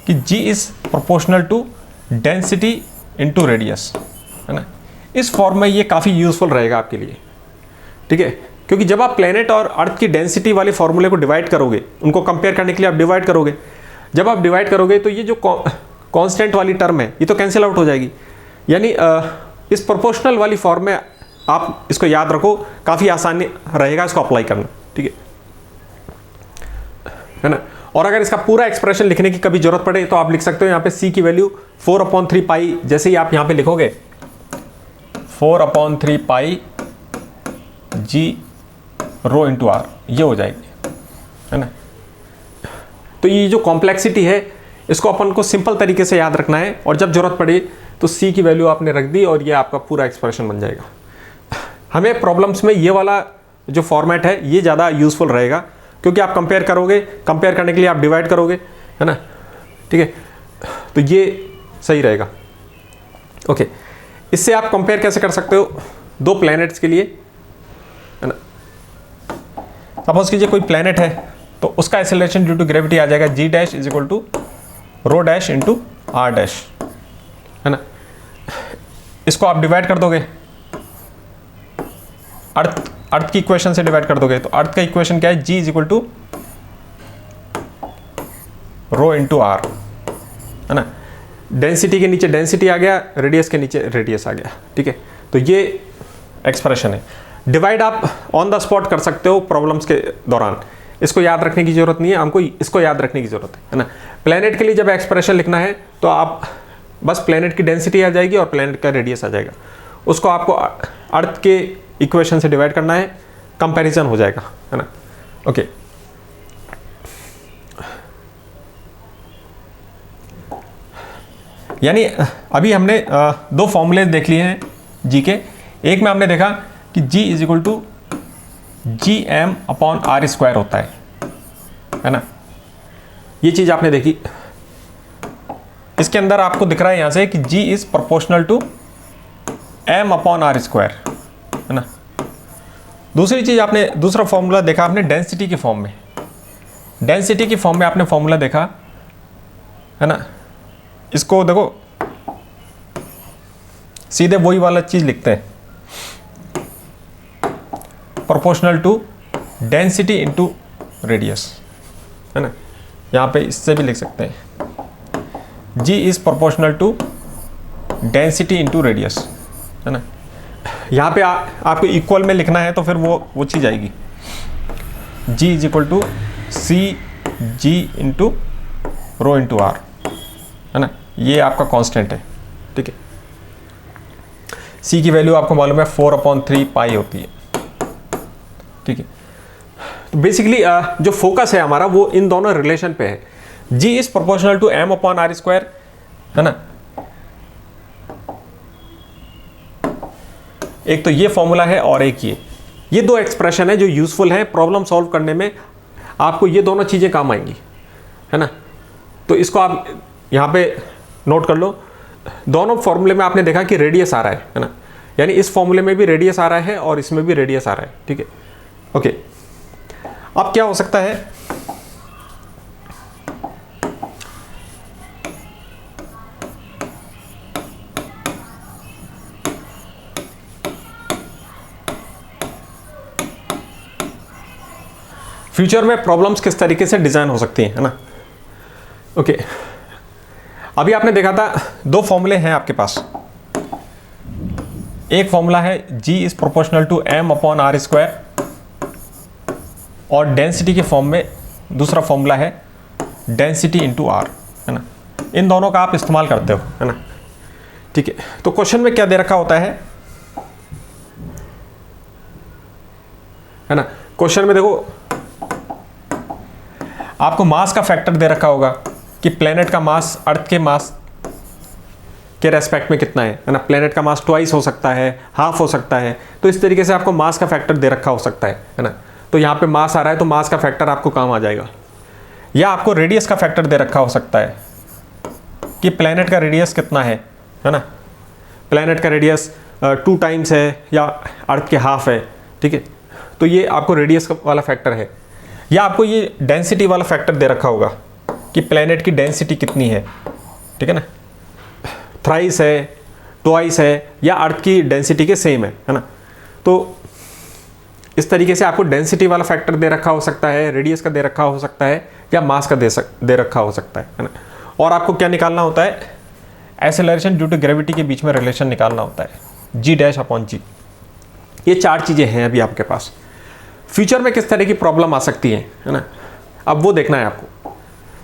कि G is proportional to density into radius, है ना। इस फॉर्म में ये काफ़ी यूजफुल रहेगा आपके लिए, ठीक है। क्योंकि जब आप प्लेनेट और अर्थ की डेंसिटी वाले फॉर्मूले को डिवाइड करोगे, उनको कंपेयर करने के लिए आप डिवाइड करोगे, जब आप डिवाइड करोगे तो ये जो कांस्टेंट वाली टर्म है ये तो कैंसिल आउट हो जाएगी। यानी इस प्रोपोर्शनल वाली फॉर्म में आप इसको याद रखो, काफ़ी आसानी रहेगा इसको अप्लाई करना, ठीक है ना। और अगर इसका पूरा एक्सप्रेशन लिखने की कभी जरूरत पड़े तो आप लिख सकते हो यहाँ पे C की वैल्यू 4/3 पाई, जैसे ही आप यहाँ पे लिखोगे 4/3 पाई G रो इंटू आर, ये हो जाएगी, है ना। तो ये जो कॉम्प्लेक्सिटी है इसको अपन को सिंपल तरीके से याद रखना है, और जब जरूरत पड़े तो C की वैल्यू आपने रख दी और ये आपका पूरा एक्सप्रेशन बन जाएगा। हमें प्रॉब्लम्स में ये वाला जो फॉर्मेट है ये ज़्यादा यूजफुल रहेगा, क्योंकि आप कंपेयर करोगे, कंपेयर करने के लिए आप डिवाइड करोगे, है ना, ठीक है। तो ये सही रहेगा, ओके। इससे आप कंपेयर कैसे कर सकते हो, दो प्लैनेट्स के लिए, है ना। सपोज कीजिए कोई प्लैनेट है तो उसका एक्सेलरेशन ड्यू टू ग्रेविटी आ जाएगा G dash is equal to rho dash into R dash, है ना। इसको आप डिवाइड कर दोगे, अर्थ की इक्वेशन से डिवाइड कर दोगे, तो अर्थ का इक्वेशन क्या है, G is equal to rho into R, है ना। डेंसिटी के नीचे डेंसिटी आ गया, रेडियस के नीचे रेडियस आ गया, ठीक है। तो ये एक्सप्रेशन है। डिवाइड आप ऑन द स्पॉट कर सकते हो प्रॉब्लम्स के दौरान, इसको याद रखने की जरूरत नहीं है, हमको इसको याद रखने की जरूरत है ना। प्लेनेट के लिए जब एक्सप्रेशन लिखना है तो आप बस प्लेनेट की डेंसिटी आ जाएगी और प्लेनेट का रेडियस आ जाएगा, उसको आपको अर्थ के इक्वेशन से डिवाइड करना है, कंपैरिजन हो जाएगा, है ना, ओके। यानी अभी हमने दो फॉर्मूले देख लिए हैं जी के। एक में हमने देखा कि G is equal to G M upon R square होता है ना, ये चीज आपने देखी। इसके अंदर आपको दिख रहा है यहां से कि G is proportional to m upon R square, है ना। दूसरी चीज आपने, दूसरा फॉर्मूला देखा आपने डेंसिटी की फॉर्म में, डेंसिटी की फॉर्म में आपने फॉर्मूला देखा, है ना। इसको देखो, सीधे वही वाला चीज लिखते हैं, proportional to density into radius, है ना। यहां पे इससे भी लिख सकते हैं G is proportional to density into radius, है ना। यहां पे आपको इक्वल में लिखना है तो फिर वो चीज आएगी, G is equal to C G into rho into R, है ना। ये आपका कांस्टेंट है, ठीक है। C की वैल्यू आपको मालूम है 4/3 पाई होती है, ठीक है। तो बेसिकली जो फोकस है हमारा वो इन दोनों रिलेशन पे है। G is proportional to m upon R square, है ना। एक तो ये फॉर्मूला है और एक ये दो एक्सप्रेशन है जो यूजफुल है प्रॉब्लम सॉल्व करने में, आपको ये दोनों चीजें काम आएंगी, है ना। तो इसको आप यहां पे नोट कर लो। दोनों फॉर्मूले में आपने देखा कि रेडियस आ रहा है ना, यानी इस फॉर्मूले में भी रेडियस आ रहा है और इसमें भी रेडियस आ रहा है, ठीक है, ओके। अब क्या हो सकता है, फ्यूचर में प्रॉब्लम्स किस तरीके से डिजाइन हो सकती हैं, है ना। ओके, अभी आपने देखा था दो फॉर्मूले हैं आपके पास। एक फॉर्मूला है G is proportional to m upon R square, और डेंसिटी के फॉर्म में दूसरा फॉर्मूला है डेंसिटी इंटू आर, है ना। इन दोनों का आप इस्तेमाल करते हो, है ना। ठीक है, तो क्वेश्चन में क्या दे रखा होता है ना। क्वेश्चन में देखो आपको मास का फैक्टर दे रखा होगा कि प्लेनेट का मास अर्थ के मास के रेस्पेक्ट में कितना है ना। प्लेनेट का मास ट्वाइस हो सकता है, हाफ हो सकता है, तो इस तरीके से आपको मास का फैक्टर दे रखा हो सकता है ना। तो यहाँ पे मास आ रहा है तो मास का फैक्टर आपको काम आ जाएगा। या आपको रेडियस का फैक्टर दे रखा हो सकता है कि प्लेनेट का रेडियस कितना है ना। प्लेनेट का रेडियस 2 टाइम्स है या अर्थ के हाफ है, ठीक है, तो ये आपको रेडियस वाला फैक्टर है। या आपको ये डेंसिटी वाला फैक्टर दे रखा होगा कि प्लेनेट की डेंसिटी कितनी है, ठीक है ना, थ्राइस है, ट्वाइस है, या अर्थ की डेंसिटी के सेम है ना। तो इस तरीके से आपको डेंसिटी वाला फैक्टर दे रखा हो सकता है, रेडियस का दे रखा हो सकता है, या मास का दे रखा हो सकता है ना। और आपको क्या निकालना होता है, एक्सेलरेशन ड्यू टू ग्रेविटी के बीच में रिलेशन निकालना होता है, G डैश अपॉन G। ये 4 चीज़ें हैं अभी आपके पास। फ्यूचर में किस तरह की प्रॉब्लम आ सकती है ना, अब वो देखना है आपको।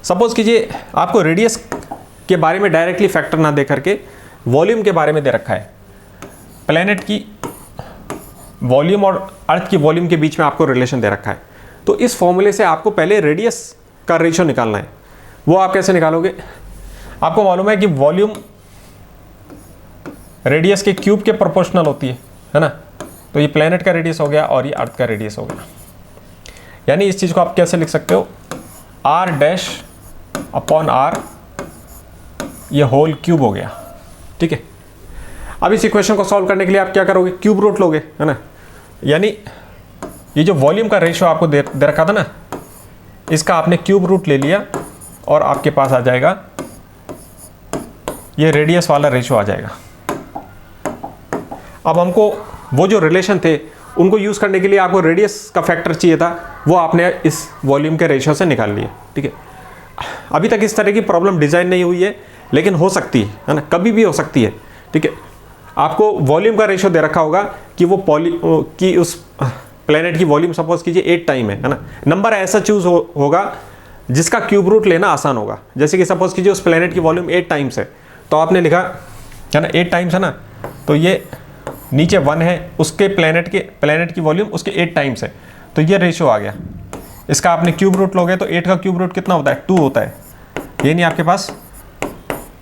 सपोज कीजिए आपको रेडियस के बारे में डायरेक्टली फैक्टर ना दे करके वॉल्यूम के बारे में दे रखा है। प्लेनेट की वॉल्यूम और अर्थ की वॉल्यूम के बीच में आपको रिलेशन दे रखा है। तो इस फॉर्मूले से आपको पहले रेडियस का रेशियो निकालना है। वो आप कैसे निकालोगे, आपको मालूम है कि वॉल्यूम रेडियस के क्यूब के प्रोपोर्शनल होती है ना। तो ये प्लेनेट का रेडियस हो गया और ये अर्थ का रेडियस हो गया। यानी इस चीज़ को आप कैसे लिख सकते हो, r डैश अपॉन r, ये होल क्यूब हो गया, ठीक है। अब इस इक्वेशन को सॉल्व करने के लिए आप क्या करोगे, क्यूब रूट लोगे, है ना। यानी ये जो वॉल्यूम का रेशियो आपको दे रखा था ना, इसका आपने क्यूब रूट ले लिया और आपके पास आ जाएगा ये रेडियस वाला रेशियो आ जाएगा। अब हमको वो जो रिलेशन थे उनको यूज़ करने के लिए आपको रेडियस का फैक्टर चाहिए था, वो आपने इस वॉल्यूम के रेशियो से निकाल लिया, ठीक है। अभी तक इस तरह की प्रॉब्लम डिज़ाइन नहीं हुई है, लेकिन हो सकती है ना, कभी भी हो सकती है, ठीक है। आपको वॉल्यूम का रेशियो दे रखा होगा कि वो कि उस प्लेनेट की वॉल्यूम सपोज कीजिए 8 टाइम है ना। नंबर ऐसा चूज होगा जिसका क्यूब रूट लेना आसान होगा। जैसे कि सपोज कीजिए उस प्लेनेट की वॉल्यूम 8 टाइम्स है, तो आपने लिखा है ना 8 टाइम्स है ना, तो ये नीचे 1 है, उसके प्लेनेट की वॉल्यूम उसके 8 टाइम्स है, तो ये रेशियो आ गया। इसका आपने क्यूब रूट लोगे तो 8 का क्यूब रूट कितना होता है, 2 होता है। ये नहीं, आपके पास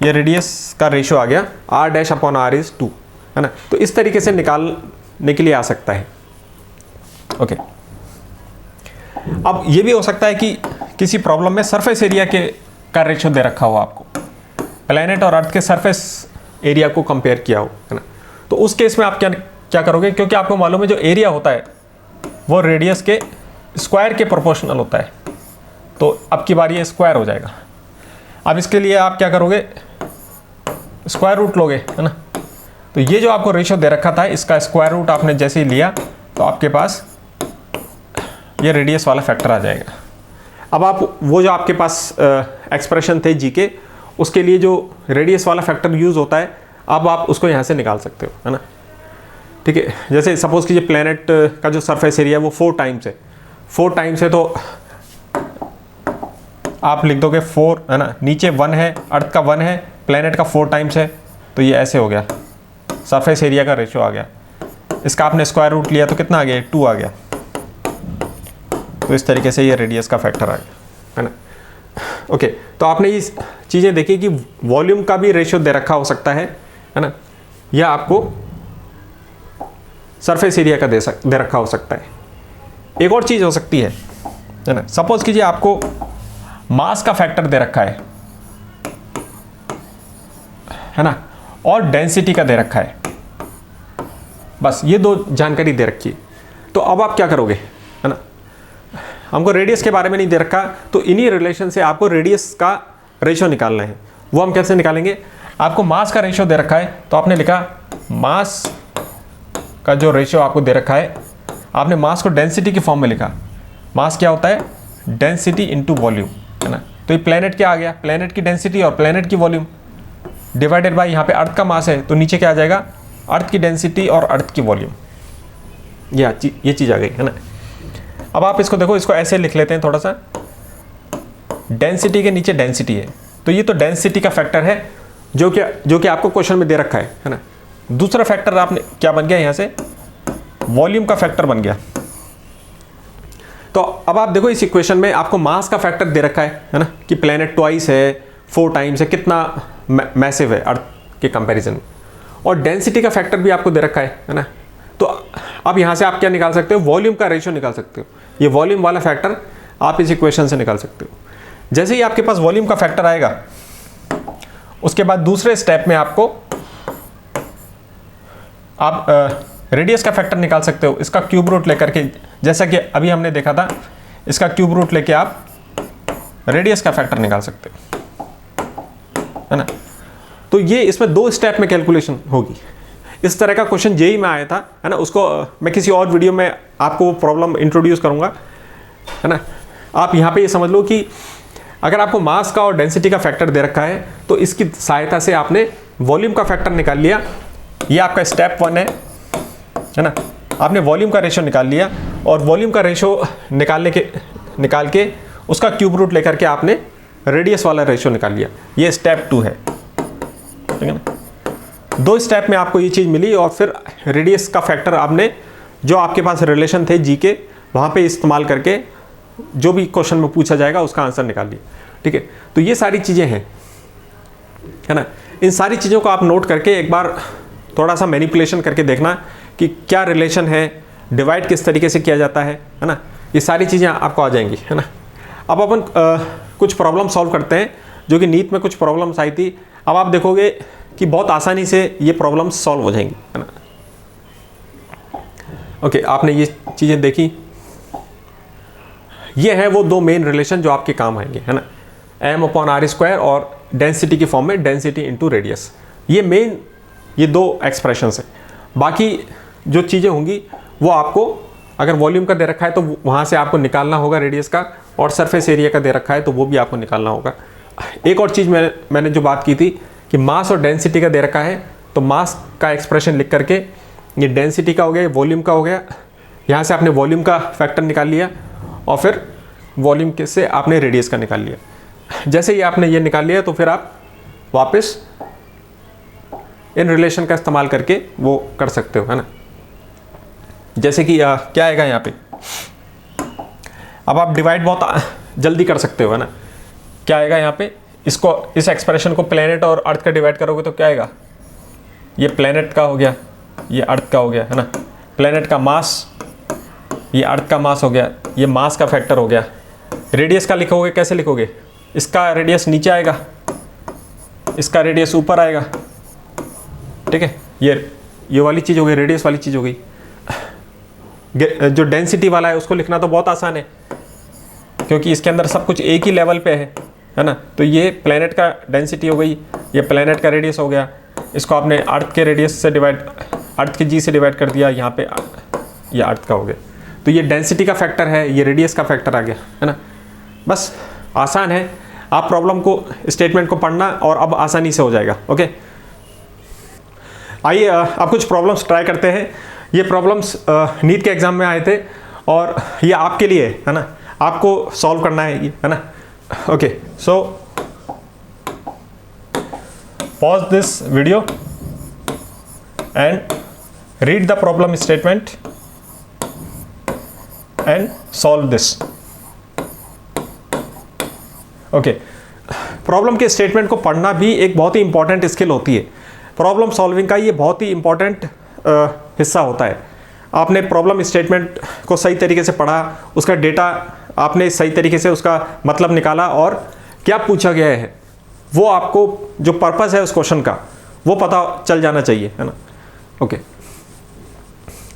ये रेडियस का रेशियो आ गया, r dash upon r is 2, है ना। तो इस तरीके से निकालने के लिए आ सकता है, ओके। अब ये भी हो सकता है कि किसी प्रॉब्लम में सरफेस एरिया का रेशियो दे रखा हो आपको, प्लेनेट और अर्थ के सरफेस एरिया को कंपेयर किया हो, है ना। तो उस केस में आप क्या करोगे, क्योंकि आपको मालूम है जो एरिया होता है वो रेडियस के स्क्वायर के प्रोपोर्शनल होता है, तो अब की बार ये स्क्वायर हो जाएगा। अब इसके लिए आप क्या करोगे, स्क्वायर रूट लोगे, है ना। तो ये जो आपको रेशियो दे रखा था इसका स्क्वायर रूट आपने जैसे ही लिया तो आपके पास ये रेडियस वाला फैक्टर आ जाएगा। अब आप वो जो आपके पास एक्सप्रेशन थे जी के, उसके लिए जो रेडियस वाला फैक्टर यूज़ होता है, अब आप उसको यहाँ से निकाल सकते हो, है ना, ठीक है। जैसे सपोज कीजिए प्लेनेट का जो सरफेस एरिया है वो 4 टाइम्स है, 4 टाइम्स है, तो आप लिख दोगे 4, है ना। नीचे 1 है, अर्थ का 1 है, प्लेनेट का 4 टाइम्स है, तो ये ऐसे हो गया, सरफेस एरिया का रेशियो आ गया। इसका आपने स्क्वायर रूट लिया तो कितना आ गया, 2 आ गया। तो इस तरीके से ये रेडियस का फैक्टर आ गया, है ना, ओके। तो आपने ये चीज़ें देखी कि वॉल्यूम का भी रेशियो दे रखा हो सकता है ना, या आपको सरफेस एरिया का दे रखा हो सकता है। एक और चीज़ हो सकती है ना, सपोज कीजिए आपको मास का फैक्टर दे रखा है ना, और डेंसिटी का दे रखा है, बस ये 2 जानकारी दे रखी है। तो अब आप क्या करोगे, है ना, हमको रेडियस के बारे में नहीं दे रखा, तो इन्हीं रिलेशन से आपको रेडियस का रेशो निकालना है। वो हम कैसे निकालेंगे? आपको मास का रेशो दे रखा है, तो आपने लिखा मास का जो रेशो आपको दे रखा है, आपने मास को डेंसिटी के फॉर्म में लिखा। मास क्या होता है? डेंसिटी इनटू वॉल्यूम, है ना। तो ये प्लेनेट क्या आ गया? प्लेनेट की डेंसिटी और प्लेनेट की वॉल्यूम डिवाइडेड बाय यहाँ पे अर्थ का मास है, तो नीचे क्या आ जाएगा? अर्थ की डेंसिटी और अर्थ की वॉल्यूम। ये चीज़ आ गई, है ना। अब आप इसको देखो, इसको ऐसे लिख लेते हैं थोड़ा सा। डेंसिटी के नीचे डेंसिटी है, तो ये तो डेंसिटी का फैक्टर है जो कि आपको क्वेश्चन में दे रखा है ना। दूसरा फैक्टर आपने क्या बन गया यहाँ से? वॉल्यूम का फैक्टर बन गया। तो अब आप देखो, इस इक्वेशन में आपको मास का फैक्टर दे रखा है ना, कि प्लेनेट ट्वाइस है, 4 टाइम्स है, कितना मैसिव है अर्थ के कंपैरिजन में। और डेंसिटी का फैक्टर भी आपको दे रखा है ना। तो अब यहाँ से आप क्या निकाल सकते हो? वॉल्यूम का रेशियो निकाल सकते हो। ये वॉल्यूम वाला फैक्टर आप इस इक्वेशन से निकाल सकते हो। जैसे ही आपके पास वॉल्यूम का फैक्टर आएगा, उसके बाद दूसरे स्टेप में आप रेडियस का फैक्टर निकाल सकते हो, इसका क्यूब रूट लेकर के। जैसा कि अभी हमने देखा था, इसका क्यूब रूट लेके आप रेडियस का फैक्टर निकाल सकते हो, है ना। तो ये इसमें 2 स्टेप में कैलकुलेशन होगी। इस तरह का क्वेश्चन जेईई में आया था, है ना। उसको मैं किसी और वीडियो में आपको वो प्रॉब्लम इंट्रोड्यूस करूंगा, है ना। आप यहाँ पे ये समझ लो कि अगर आपको मास का और डेंसिटी का फैक्टर दे रखा है, तो इसकी सहायता से आपने वॉल्यूम का फैक्टर निकाल लिया। ये आपका स्टेप 1 है ना। आपने वॉल्यूम का रेशो निकाल लिया, और वॉल्यूम का रेशो निकाल के उसका क्यूब रूट लेकर के आपने रेडियस वाला रेशो निकाल लिया। ये स्टेप 2 है, ठीक है ना। 2 स्टेप में आपको ये चीज़ मिली, और फिर रेडियस का फैक्टर आपने जो आपके पास रिलेशन थे जी के, वहाँ पे इस्तेमाल करके जो भी क्वेश्चन में पूछा जाएगा उसका आंसर निकाल लिया, ठीक है। तो ये सारी चीज़ें हैं, है ना। इन सारी चीज़ों को आप नोट करके एक बार थोड़ा सा मैनिपुलेशन करके देखना कि क्या रिलेशन है, डिवाइड किस तरीके से किया जाता है ना। ये सारी चीज़ें आपको आ जाएंगी, है ना। अब अपन कुछ प्रॉब्लम सॉल्व करते हैं, जो कि नीट में कुछ प्रॉब्लम्स आई थी। अब आप देखोगे कि बहुत आसानी से ये प्रॉब्लम्स सॉल्व हो जाएंगी, है ना। ओके, आपने ये चीज़ें देखी। ये है वो 2 मेन रिलेशन जो आपके काम आएंगे, है ना। m/r² और डेंसिटी की फॉर्म में डेंसिटी इनटू रेडियस। ये 2 एक्सप्रेशंस हैं। बाकी जो चीज़ें होंगी वो आपको, अगर वॉल्यूम का दे रखा है तो वहाँ से आपको निकालना होगा रेडियस का, और सरफेस एरिया का दे रखा है तो वो भी आपको निकालना होगा। एक और चीज़ मैंने जो बात की थी कि मास और डेंसिटी का दे रखा है, तो मास का एक्सप्रेशन लिख करके ये डेंसिटी का हो गया, वॉल्यूम का हो गया। यहाँ से आपने वॉल्यूम का फैक्टर निकाल लिया, और फिर वॉल्यूम के से आपने रेडियस का निकाल लिया। जैसे ही आपने ये निकाल लिया, तो फिर आप वापस इन रिलेशन का इस्तेमाल करके वो कर सकते हो, है ना। जैसे कि क्या आएगा यहाँ पे? अब आप डिवाइड बहुत जल्दी कर सकते हो, है ना। क्या आएगा यहाँ पे? इस एक्सप्रेशन को प्लेनेट और अर्थ का डिवाइड करोगे तो क्या आएगा? ये प्लेनेट का हो गया, ये अर्थ का हो गया, है ना। प्लेनेट का मास, ये अर्थ का मास हो गया, ये मास का फैक्टर हो गया। रेडियस का लिखोगे, कैसे लिखोगे? इसका रेडियस नीचे आएगा, इसका रेडियस ऊपर आएगा, ठीक है। ये वाली चीज़ हो गई, रेडियस वाली चीज़ हो गई। जो डेंसिटी वाला है उसको लिखना तो बहुत आसान है, क्योंकि इसके अंदर सब कुछ एक ही लेवल पे है ना। तो ये प्लेनेट का डेंसिटी हो गई, ये प्लेनेट का रेडियस हो गया। इसको आपने अर्थ के रेडियस से अर्थ के जी से डिवाइड कर दिया, यहाँ पे ये अर्थ का हो गया। तो ये डेंसिटी का फैक्टर है, ये रेडियस का फैक्टर आ गया, है ना। बस आसान है, आप प्रॉब्लम को, स्टेटमेंट को पढ़ना और अब आसानी से हो जाएगा। ओके, आइए अब कुछ प्रॉब्लम्स ट्राई करते हैं। ये प्रॉब्लम्स नीट के एग्जाम में आए थे, और ये आपके लिए, है ना, आपको सॉल्व करना है ना। Okay, so pause this video and read the problem statement and solve this. Okay, problem के स्टेटमेंट को पढ़ना भी एक बहुत ही इंपॉर्टेंट स्किल होती है। प्रॉब्लम सॉल्विंग का ये बहुत ही इंपॉर्टेंट हिस्सा होता है। आपने प्रॉब्लम स्टेटमेंट को सही तरीके से पढ़ा, उसका डेटा आपने सही तरीके से उसका मतलब निकाला, और क्या पूछा गया है वो आपको, जो पर्पस है उस क्वेश्चन का, वो पता चल जाना चाहिए, है ना। ओके,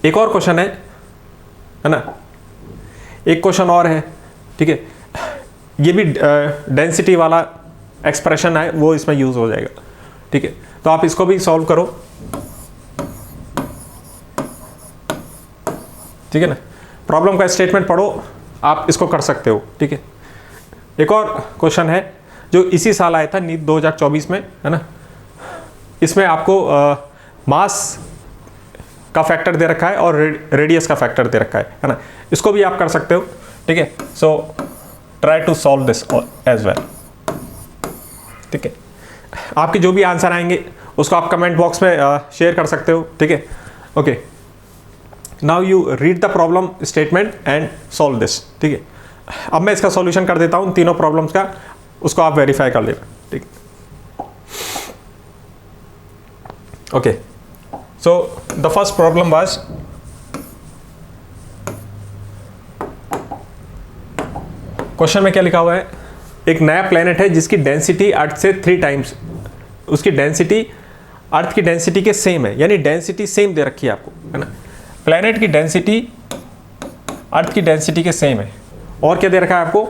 एक और क्वेश्चन है ना, एक क्वेश्चन और है ठीक है। ये भी डेंसिटी वाला एक्सप्रेशन है, वो इसमें यूज हो जाएगा, ठीक है। तो आप इसको भी सॉल्व करो, ठीक है ना। प्रॉब्लम का स्टेटमेंट पढ़ो, आप इसको कर सकते हो, ठीक है। एक और क्वेश्चन है जो इसी साल आया था नीट 2024 में, है ना। इसमें आपको मास का फैक्टर दे रखा है और रेडियस का फैक्टर दे रखा है ना। इसको भी आप कर सकते हो, ठीक है। So try to solve this as well, ठीक है। आपके जो भी आंसर आएंगे उसको आप कमेंट बॉक्स में शेयर कर सकते हो, ठीक है। Okay, now you read the problem statement and solve this, ठीक है। अब मैं इसका सॉल्यूशन कर देता हूं तीनों प्रॉब्लम्स का, उसको आप वेरीफाई कर लेना, ठीक है। Okay, so the first problem was question में क्या लिखा हुआ है, एक नया प्लेनेट है जिसकी डेंसिटी अर्थ से 3 टाइम्स, उसकी डेंसिटी अर्थ की डेंसिटी के सेम है, यानी डेंसिटी सेम दे रखी है आपको, है ना। प्लेनेट की डेंसिटी अर्थ की डेंसिटी के सेम है, और क्या दे रखा है आपको,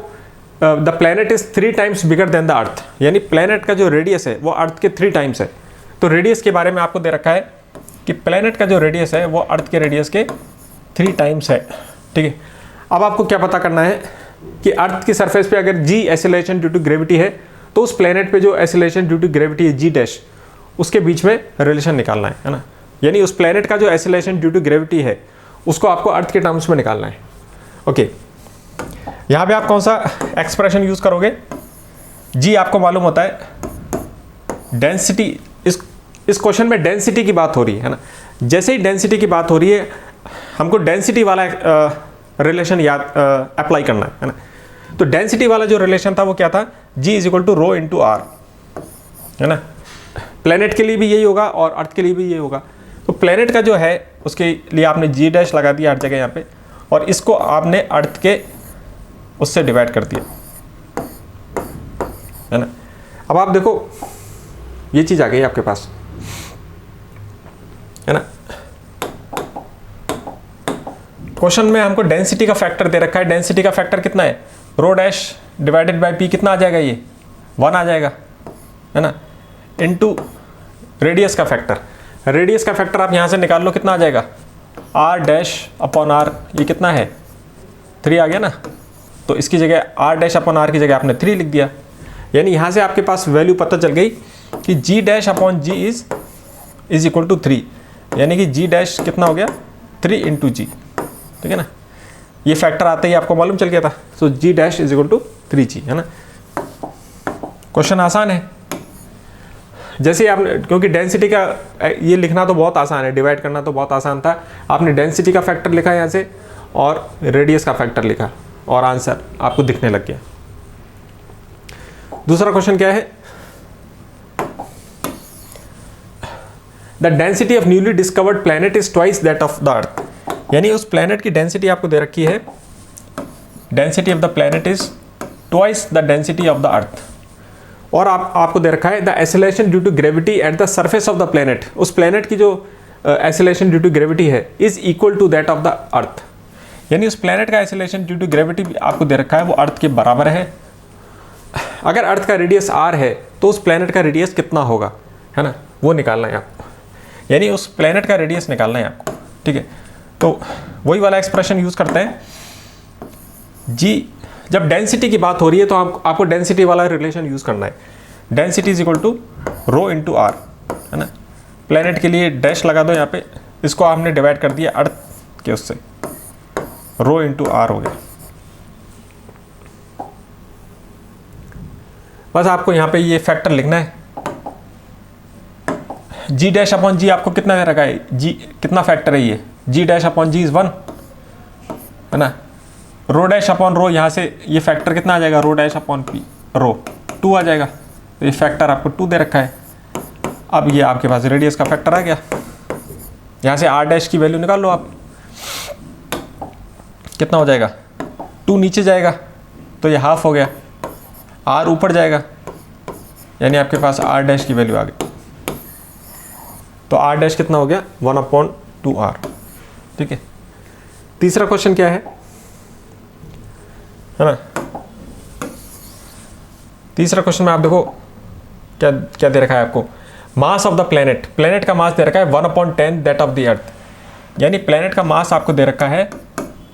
the planet is 3 times bigger than the earth, यानी प्लेनेट का जो रेडियस है वो अर्थ के 3 टाइम्स है। तो रेडियस के बारे में आपको दे रखा है कि प्लेनेट का जो रेडियस है वो अर्थ के रेडियस के 3 टाइम्स है, ठीक है। अब आपको क्या पता करना है कि अर्थ की सरफेस पे अगर जी एसिलेशन ड्यू टू ग्रेविटी है, तो उस प्लेनेट पे जो एसिलेशन ड्यू टू ग्रेविटी है जी डैश, उसके बीच में रिलेशन निकालना है ना। यानी उस प्लेनेट का जो एसिलेशन ड्यू टू ग्रेविटी है उसको आपको अर्थ के टर्म्स में निकालना है। ओके, यहाँ पे आप कौन सा एक्सप्रेशन यूज करोगे, जी आपको मालूम होता है डेंसिटी, इस क्वेश्चन में डेंसिटी की बात हो रही है ना। जैसे ही डेंसिटी की बात हो रही है हमको डेंसिटी वाला रिलेशन याद अप्लाई करना है ना। तो डेंसिटी वाला जो रिलेशन था वो क्या था, G is equal to rho into R, है ना। प्लेनेट के लिए भी यही होगा और अर्थ के लिए भी यही होगा। तो प्लेनेट का जो है उसके लिए आपने जी डैश लगा दिया हर जगह यहाँ पे, और इसको आपने अर्थ के उससे डिवाइड कर दिया, है ना। अब आप देखो ये चीज आ गई आपके पास, है ना। क्वेश्चन में हमको डेंसिटी का फैक्टर दे रखा है, डेंसिटी का फैक्टर कितना है, rho dash divided by P, कितना आ जाएगा, ये 1 आ जाएगा, है ना, इनटू रेडियस का फैक्टर। रेडियस का फैक्टर आप यहां से निकाल लो, कितना आ जाएगा, आर डैश अपॉन आर, ये कितना है 3 आ गया ना। तो इसकी जगह आर डैश अपॉन आर की जगह आपने 3 लिख दिया, यानी यहां से आपके पास वैल्यू पता चल गई कि g dash upon g is equal to 3, यानी कि जी डैश कितना हो गया 3 इंटू जी, ठीक है ना। ये फैक्टर आते ही आपको मालूम चल गया था। So g dash is equal to 3g, है ना। क्वेश्चन आसान है, जैसे आपने, क्योंकि डेंसिटी का ये लिखना तो बहुत आसान है, डिवाइड करना तो बहुत आसान था। आपने डेंसिटी का फैक्टर लिखा यहाँ से और रेडियस का फैक्टर लिखा और आंसर आपको दिखने लग गया। दूसरा क्वेश्चन क्या है, the density of newly discovered planet is twice that of the earth, यानी उस प्लैनेट की डेंसिटी आपको दे रखी है, density of the planet is twice the density of the earth, और आपको दे रखा है the acceleration due to gravity at the surface of the planet, उस प्लैनेट की जो एसिलेशन ड्यू टू ग्रेविटी है is equal to that of the earth, यानी उस प्लैनेट का एसिलेशन ड्यू टू ग्रेविटी आपको दे रखा है वो अर्थ के बराबर है। अगर अर्थ का रेडियस r है तो उस प्लैनेट का रेडियस कितना होगा, है ना, वो निकालना है आपको, यानी उस प्लैनेट का रेडियस निकालना है आपको, ठीक है। तो वही वाला एक्सप्रेशन यूज करते हैं, जी जब डेंसिटी की बात हो रही है तो आपको डेंसिटी वाला रिलेशन यूज करना है, density is equal to rho into R, है ना। प्लैनेट के लिए डैश लगा दो यहाँ पे, इसको आपने डिवाइड कर दिया अर्थ के उससे, रो इंटू आर हो गया। बस आपको यहाँ पे ये फैक्टर लिखना है, जी डैश अपॉन जी आपको कितना रखा है, जी कितना फैक्टर है ये, जी डैश अपॉन जी इज 1, है ना। रो डैश अपॉन रो, यहाँ से ये फैक्टर कितना आ जाएगा, रो डैश अपॉन पी रो 2 आ जाएगा, तो ये फैक्टर आपको 2 दे रखा है। अब ये आपके पास रेडियस का फैक्टर आ गया, यहाँ से आर डैश की वैल्यू निकाल लो आप, कितना हो जाएगा 2 नीचे जाएगा तो ये हाफ हो गया, आर ऊपर जाएगा, यानी आपके पास आर डैश की वैल्यू आ गई, तो आर डैश कितना हो गया 1/2r, ठीक है। तीसरा क्वेश्चन क्या है ना, तीसरा क्वेश्चन में आप देखो क्या क्या दे रखा है आपको, mass of the planet, planet का मास दे रखा है 1/10 दैट ऑफ द अर्थ, यानी प्लेनेट का मास आपको दे रखा है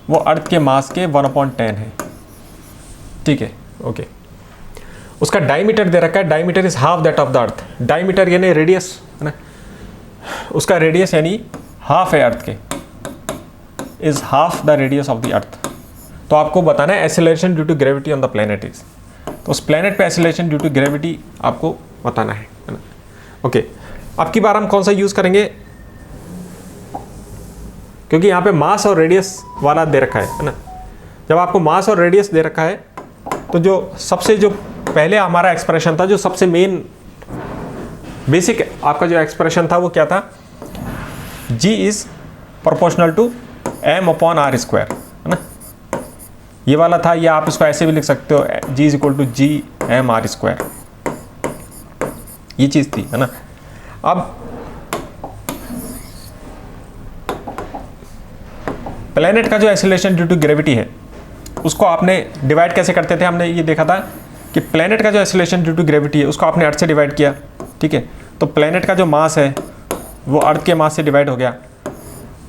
वो अर्थ के मास के 1/10 है, ठीक है, ओके। उसका डायमीटर दे रखा है, diameter is half that of the earth, diameter यानी रेडियस है ना, उसका रेडियस यानी हाफ है अर्थ के, is half the radius of the earth. तो आपको बताना है acceleration due to gravity on the planet is, तो उस प्लेनेट पे एक्सेलरेशन ड्यू टू ग्रेविटी आपको बताना है ना, ओके। अब की बार हम कौन सा यूज करेंगे, क्योंकि यहाँ पे मास और रेडियस वाला दे रखा है ना, जब आपको मास और रेडियस दे रखा है तो जो पहले हमारा एक्सप्रेशन था, जो सबसे मेन बेसिक आपका जो एक्सप्रेशन था वो क्या था, G is proportional to m/r², है ना, ये वाला था, या आप इसको ऐसे भी लिख सकते हो G is equal to G/m/r², ये चीज थी, है ना। अब प्लेनेट का जो एक्सेलरेशन ड्यू टू ग्रेविटी है उसको आपने डिवाइड कैसे करते थे, हमने ये देखा था कि प्लेनेट का जो एक्सेलरेशन ड्यू टू ग्रेविटी है उसको आपने अर्थ से डिवाइड किया, ठीक है, तो प्लेनेट का जो मास है वो अर्थ के मास से डिवाइड हो गया।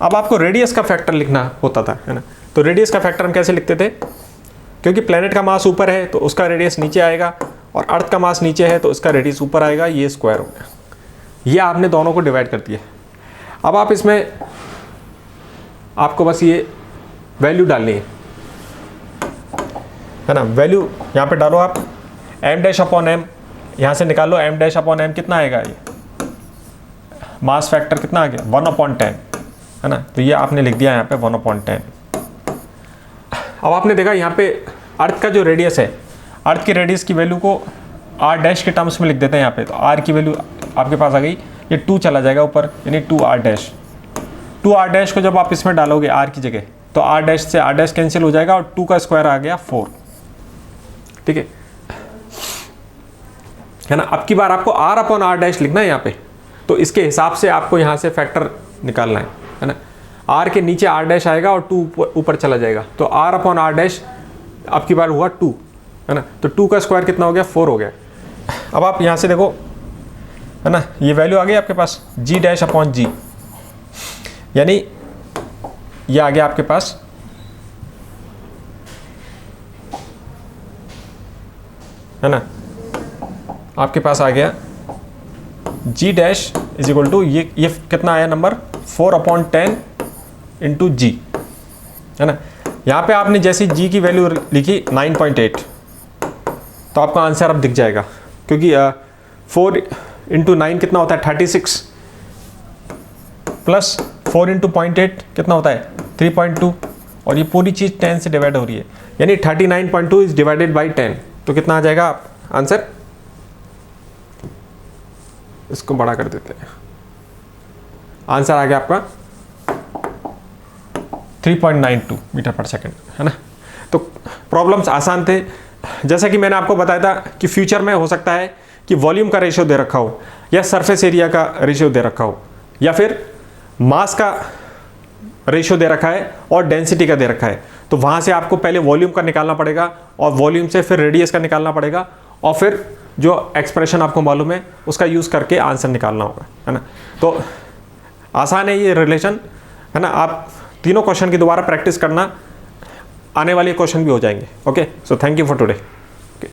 अब आपको रेडियस का फैक्टर लिखना होता था, है ना, तो रेडियस का फैक्टर हम कैसे लिखते थे, क्योंकि प्लेनेट का मास ऊपर है तो उसका रेडियस नीचे आएगा, और अर्थ का मास नीचे है तो उसका रेडियस ऊपर आएगा, ये स्क्वायर हो गया, ये आपने दोनों को डिवाइड कर दिया। अब आप इसमें आपको बस ये वैल्यू डालनी है ना, वैल्यू यहाँ पे डालो आप, m'/m, यहाँ से निकालो m'/m कितना आएगा, ये मास फैक्टर कितना आ गया 1/10, है ना, तो ये आपने लिख दिया यहाँ पे 1/10। अब आपने देखा यहाँ पे अर्थ का जो रेडियस है, अर्थ के रेडियस की वैल्यू को r' के टर्म्स में लिख देते हैं यहाँ पे, तो r की वैल्यू आपके पास आ गई, ये 2 चला जाएगा ऊपर, यानी 2r', 2r' को जब आप इसमें डालोगे r की जगह तो r' से r' कैंसिल हो जाएगा और 2 का स्क्वायर आ गया 4, ठीक है ना। अब की बार आपको r/r' लिखना है यहाँ पे, तो इसके हिसाब से आपको यहाँ से फैक्टर निकालना है ना, r के नीचे r' आएगा और 2 ऊपर चला जाएगा, तो r/r' अब की बार हुआ 2, है ना, तो 2 का स्क्वायर कितना हो गया 4 हो गया। अब आप यहाँ से देखो, है ना, ये वैल्यू आ गई आपके पास G'/G, यानी ये आ गया आपके पास है ना, आपके पास आ गया G' इज इक्वल टू ये कितना आया नंबर 4/10 इंटू G, है ना। यहाँ पे आपने जैसी G की वैल्यू लिखी 9.8, तो आपका आंसर अब दिख जाएगा, क्योंकि 4 इंटू 9 कितना होता है 36, प्लस 4 इंटू 0.8 कितना होता है 3.2, और ये पूरी चीज़ 10 से डिवाइड हो रही है, यानी 39.2 इज डिवाइडेड बाई 10, तो कितना आ जाएगा आंसर, इसको बड़ा कर देते हैं, आंसर आ गया आपका 3.92 मीटर पर सेकंड, है ना। तो प्रॉब्लम्स आसान थे, जैसा कि मैंने आपको बताया था कि फ्यूचर में हो सकता है कि वॉल्यूम का रेशियो दे रखा हो, या सरफेस एरिया का रेशियो दे रखा हो, या फिर मास का रेशियो दे रखा है और डेंसिटी का दे रखा है, तो वहाँ से आपको पहले वॉल्यूम का निकालना पड़ेगा, और वॉल्यूम से फिर रेडियस का निकालना पड़ेगा, और फिर जो एक्सप्रेशन आपको मालूम है उसका यूज़ करके आंसर निकालना होगा, है ना। तो आसान है ये रिलेशन, है ना। आप तीनों क्वेश्चन की दोबारा प्रैक्टिस करना, आने वाले क्वेश्चन भी हो जाएंगे। Okay, so thank you for today.